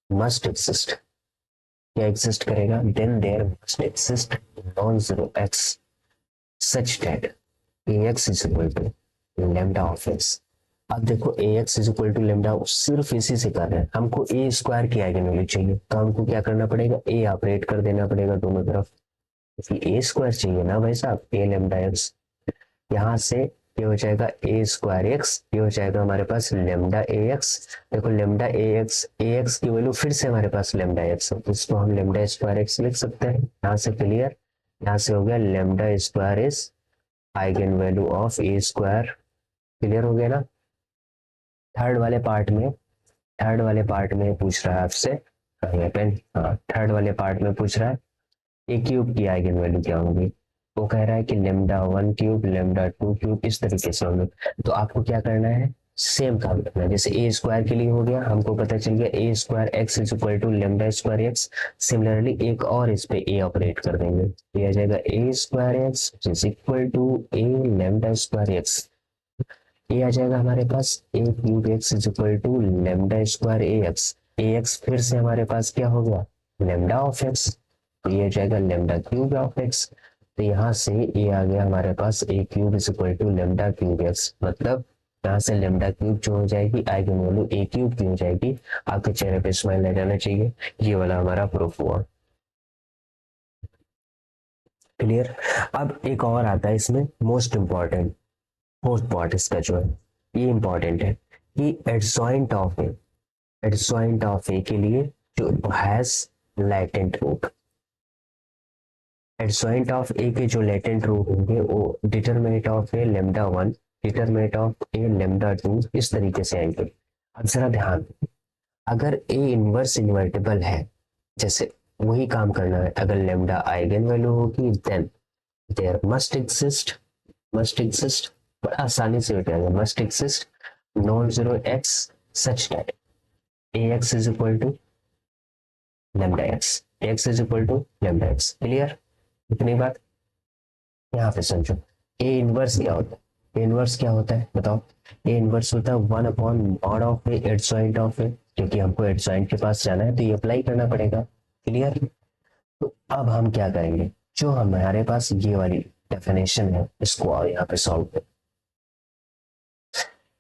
must exist, क्या एग्जिस्ट करेगा, then there must exist non zero x such that ax is equal to lambda of x। अब देखो ax is equal to lambda सिर्फ इसी से कर रहे हैं, हमको ए स्क्वायर की आइगन वैल्यू चाहिए, तो हमको क्या करना पड़ेगा, ए ऑपरेट कर देना पड़ेगा दोनों तरफ, क्योंकि ए स्क्वायर चाहिए ना भाई साहब, ए लेमडा एक्स। यहाँ से ये हो जाएगा ए स्क्वायर एक्स, ये हो जाएगा हमारे पास लेमडा ए एक्स। देखो लेमडा ए एक्स की वैल्यू फिर से हमारे पास लेमडा एक्स है, तो इसको हम लेमडा स्क्वायर एक्स लिख सकते हैं। यहाँ से क्लियर, यहाँ से हो गया lambda square is eigen value of A square. Clear हो गया ना। थर्ड वाले पार्ट में पूछ रहा है आपसे, पेन, हाँ थर्ड वाले पार्ट में पूछ रहा है ए क्यूब की आइगन वैल्यू क्या होगी। वो कह रहा है कि लेमडा 1 क्यूब लेमडा 2 क्यूब इस तरीके से होंगे। तो आपको क्या करना है, सेम काम करना है। जैसे ए स्क्वायर के लिए हो गया, हमको पता चल गया A square X is equal to lambda square X. Similarly एक और इस पे ए ऑपरेट कर देंगे, तो ये आ जाएगा A square X is equal to A lambda square X. ये आ जाएगा हमारे पास A cube X is equal to lambda square A X. A X फिर से हमारे पास क्या हो गया, लेमडा ऑफ एक्स, तो ये आ जाएगा लेमडा क्यूब ऑफ एक्स। तो यहाँ से ये आ गया हमारे पास A cube is equal to lambda cube X, मतलब यहाँ से लेमडा क्यूब जो हो जाएगी आइगन वैल्यू ए क्यूब की हो जाएगी। आपके चेहरे पे स्माइल आ जाना चाहिए। ये वाला हमारा प्रूफ हुआ। क्लियर। अब एक और आता है इसमें मोस्ट इंपॉर्टेंट, फोर्थ पार्ट इसका जो है ये इंपॉर्टेंट है कि एडजॉइंट ऑफ ए के लिए जो has latent root, adjoint of A के जो लेटेंट रूट होंगे वो determinant of A lambda 1 determinant of A lambda 2 इस तरीके से आएंगे। अब जरा ध्यान, अगर ए इनवर्स इन्वर्टिबल है, जैसे वही काम करना है, अगर लेमडा आइगन वैल्यू होगी देन देयर मस्ट एग्जिस्ट बड़ा आसानी से हो जाएगा, must exist non zero x such that A x is equal to lambda x, x is equal to lambda x. Clear, इतनी बात। यहाँ पे समझो ए इनवर्स क्या होता है, ए इनवर्स क्या होता है बताओ। ए इनवर्स होता है 1 upon mod of A adjoint of A, क्योंकि हमको एडजॉइंट के पास जाना है तो ये अप्लाई करना पड़ेगा। क्लियर। तो अब हम क्या करेंगे, जो हमारे पास ये वाली डेफिनेशन है इसको आओ यहाँ पे सॉल्व करो।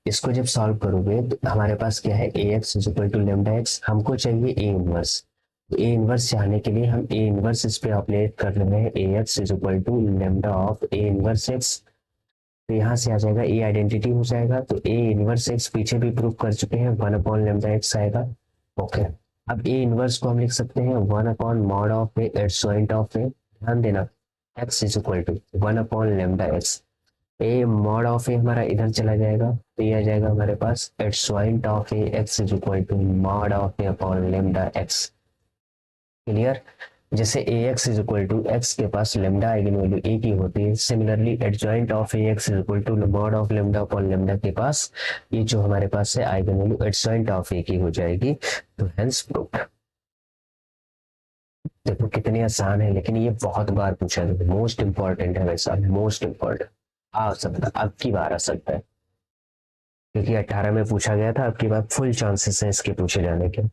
इसको जब सॉल्व करोगे तो हमारे पास क्या है, A x is equal to lambda X, हमको चाहिए ए इनवर्स। ए इनवर्स चाहने के लिए हम ए इनवर्स इस पे अप्लाई कर रहे हैं, A x is equal to lambda of A inverse X. तो यहाँ से आ जाएगा ए आइडेंटिटी हो जाएगा, तो ए इनवर्स एक्स पीछे भी प्रूव कर चुके हैं, 1 अपॉन लेमडा एक्स आएगा। ओके, अब ए इनवर्स को हम लिख सकते हैं 1 upon mod of A adjoint of A. ध्यान देना, X is equal to 1 upon lambda X, A mod of A हमारा इधर चला जाएगा, तो ये आ जाएगा हमारे पास adjoint of A x is equal to mod of A upon lambda x. Clear. जैसे A x is equal to x के पास लेमडा आइगन वैल्यू ए की होती है, similarly adjoint of A x is equal to mod of lambda upon lambda के पास ये जो हमारे पास है eigen value adjoint of A की हो जाएगी। तो हेंस प्रूव्ड। देखो कितनी आसान है, लेकिन ये बहुत बार पूछा जाता है, मोस्ट इंपॉर्टेंट है, वैसा मोस्ट इंपॉर्टेंट आ सकता, अब की बार आ सकता है, क्योंकि 18 में पूछा गया था, अब की बार फुल चांसेस है इसके पूछे जाने के।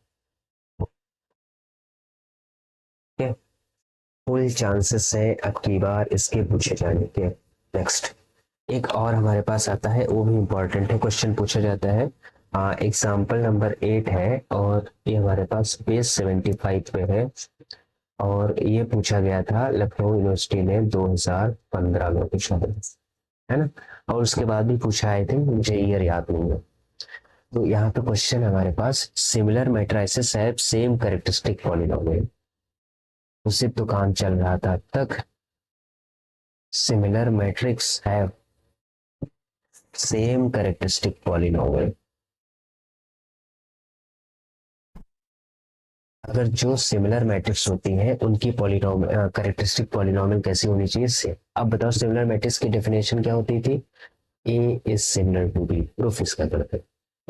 फुल चांसेस है अब की बार इसके पूछे जाने के। नेक्स्ट एक और हमारे पास आता है, वो भी इंपॉर्टेंट है, क्वेश्चन पूछा जाता है। एग्जाम्पल नंबर 8 है और ये हमारे पास पेज 75 पे है, और ये पूछा गया था लखनऊ यूनिवर्सिटी ने 2015 में पूछा है ना, और उसके बाद भी पूछा है थे, मुझे ईयर याद नहीं है। तो यहाँ पे क्वेश्चन हमारे पास सिमिलर मैट्रिसेस है सेम कैरेक्टरिस्टिक पॉलिनोमियल, उससे तो काम चल रहा था तक। सिमिलर मैट्रिक्स है सेम कैरेक्टरिस्टिक पॉलिनोमियल, अगर जो सिमिलर मैट्रिक्स होती हैं उनकी पॉलिनोमियल कैरेक्टरिस्टिक पॉलिनोमियल कैसी होनी चाहिए से। अब बताओ सिमिलर मैट्रिक्स की डेफिनेशन क्या होती थी, A is similar to B, proof इसका करते हैं।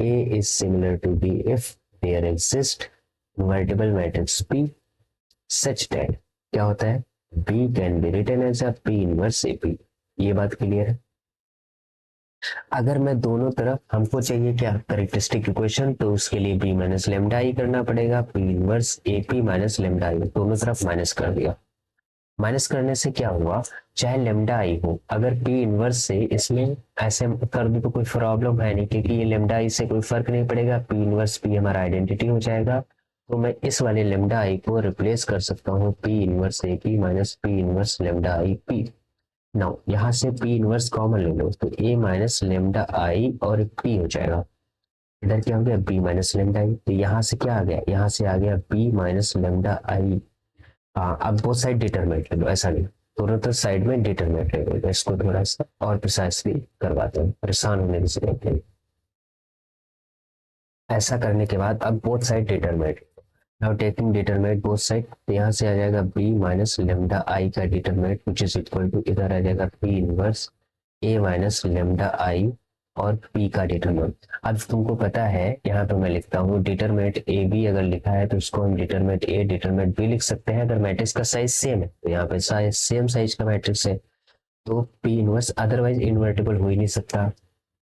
A is similar to B if there exist multiple matrix P such that क्या होता है, B can be written as a P inverse A P. ये बात क्लियर है। अगर मैं दोनों तरफ, हमको चाहिए क्या कैरेक्टरिस्टिक इक्वेशन, तो उसके लिए बी माइनस लेमडा आई करना पड़ेगा, P inverse A P minus lambda आई, दोनों तरफ माइनस कर दिया। माइनस करने से क्या हुआ, चाहे लेमडा आई हो, अगर पी इनवर्स से इसमें ऐसे कर दो तो कोई प्रॉब्लम है नहीं, क्योंकि ये लेमडा आई से कोई फर्क नहीं पड़ेगा, पी इनवर्स पी हमारा आइडेंटिटी हो जाएगा। तो मैं इस वाले लेमडा आई को रिप्लेस कर सकता हूँ P inverse A P minus P inverse lambda I P. Now यहाँ से पी इनवर्स कॉमन ले लो, तो ए माइनस लेमडा आई और पी हो जाएगा। इधर क्या हो गया, बी माइनस लेमडा आई, तो यहाँ से क्या आ गया, यहाँ से आ गया बी माइनस लेमडा आई। अब बोथ साइड डिटरमिनेंट ले लो, ऐसा नहीं, दोनों तरफ साइड में डिटरमिनेंट ले लो। इसको थोड़ा सा और प्रिसाइसली करवाते हैं, परेशान होने की जरूरत नहीं। ऐसा करने के बाद अब both side determinant, now taking determinant both side, तो यहाँ से आ जाएगा बी माइनस लेमडा आई का determinant which is equal to, इधर आ जाएगा P inverse A minus lambda I और पी का डिटरमिनेंट। अब तुमको पता है यहाँ पे मैं लिखता हूँ डिटरमिनेंट ए बी, अगर लिखा है तो इसको हम डिटरमिनेंट ए डिटरमिनेंट बी लिख सकते हैं अगर मैट्रिक्स का साइज सेम है। तो यहाँ पे साइज सेम साइज का मैट्रिक्स है तो पी इनवर्स अदरवाइज इन्वर्टिबल हो ही नहीं सकता।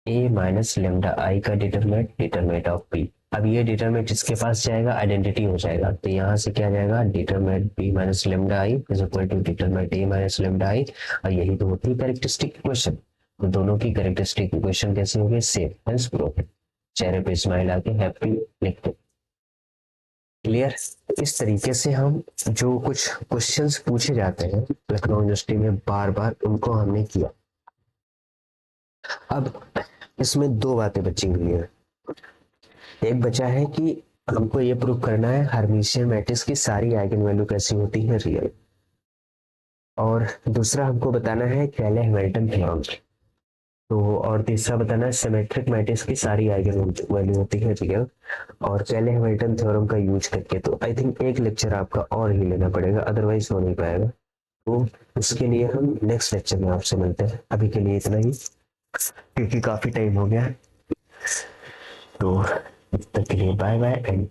ए माइनस लेमडा आई का डिटरमिनेंट डिटरमिनेंट ऑफ पी। अब ये डिटरमिनेंट इसके पास जाएगा आइडेंटिटी हो जाएगा, तो यहाँ से क्या जाएगा determinant B minus lambda I is equal to determinant A minus lambda I. और यही तो होती है कैरेक्टरिस्टिक इक्वेशन। तो दोनों की कैरेक्टरिस्टिक इक्वेशन कैसे होगी, सेम, हेंस प्रूव्ड। चेहरे पे स्माइल आके हैप्पी लिखते। क्लियर। इस तरीके से हम जो कुछ क्वेश्चंस पूछे जाते हैं लखनऊ यूनिवर्सिटी में बार बार, उनको हमने किया। अब इसमें दो बातें बची हुई हैं। एक बचा है कि हमको ये प्रूव करना है हर्मिशियन मैट्रिक्स की सारी आइगन वैल्यू कैसी होती है, रियल। और दूसरा हमको बताना है कैले हैमिल्टन थ्योरम। तो और तीसरा बताना है सिमेट्रिक मैट्रिक्स की सारी आइगन वैल्यू होती है रियल और कैले हैमिल्टन थ्योरम का यूज करके। तो आई थिंक एक लेक्चर आपका और ही लेना पड़ेगा, अदरवाइज हो नहीं पाएगा। तो उसके लिए हम नेक्स्ट लेक्चर में आपसे मिलते हैं। अभी के लिए इतना ही, क्योंकि काफी टाइम हो गया है। तो तब तक के लिए बाय बाय एंड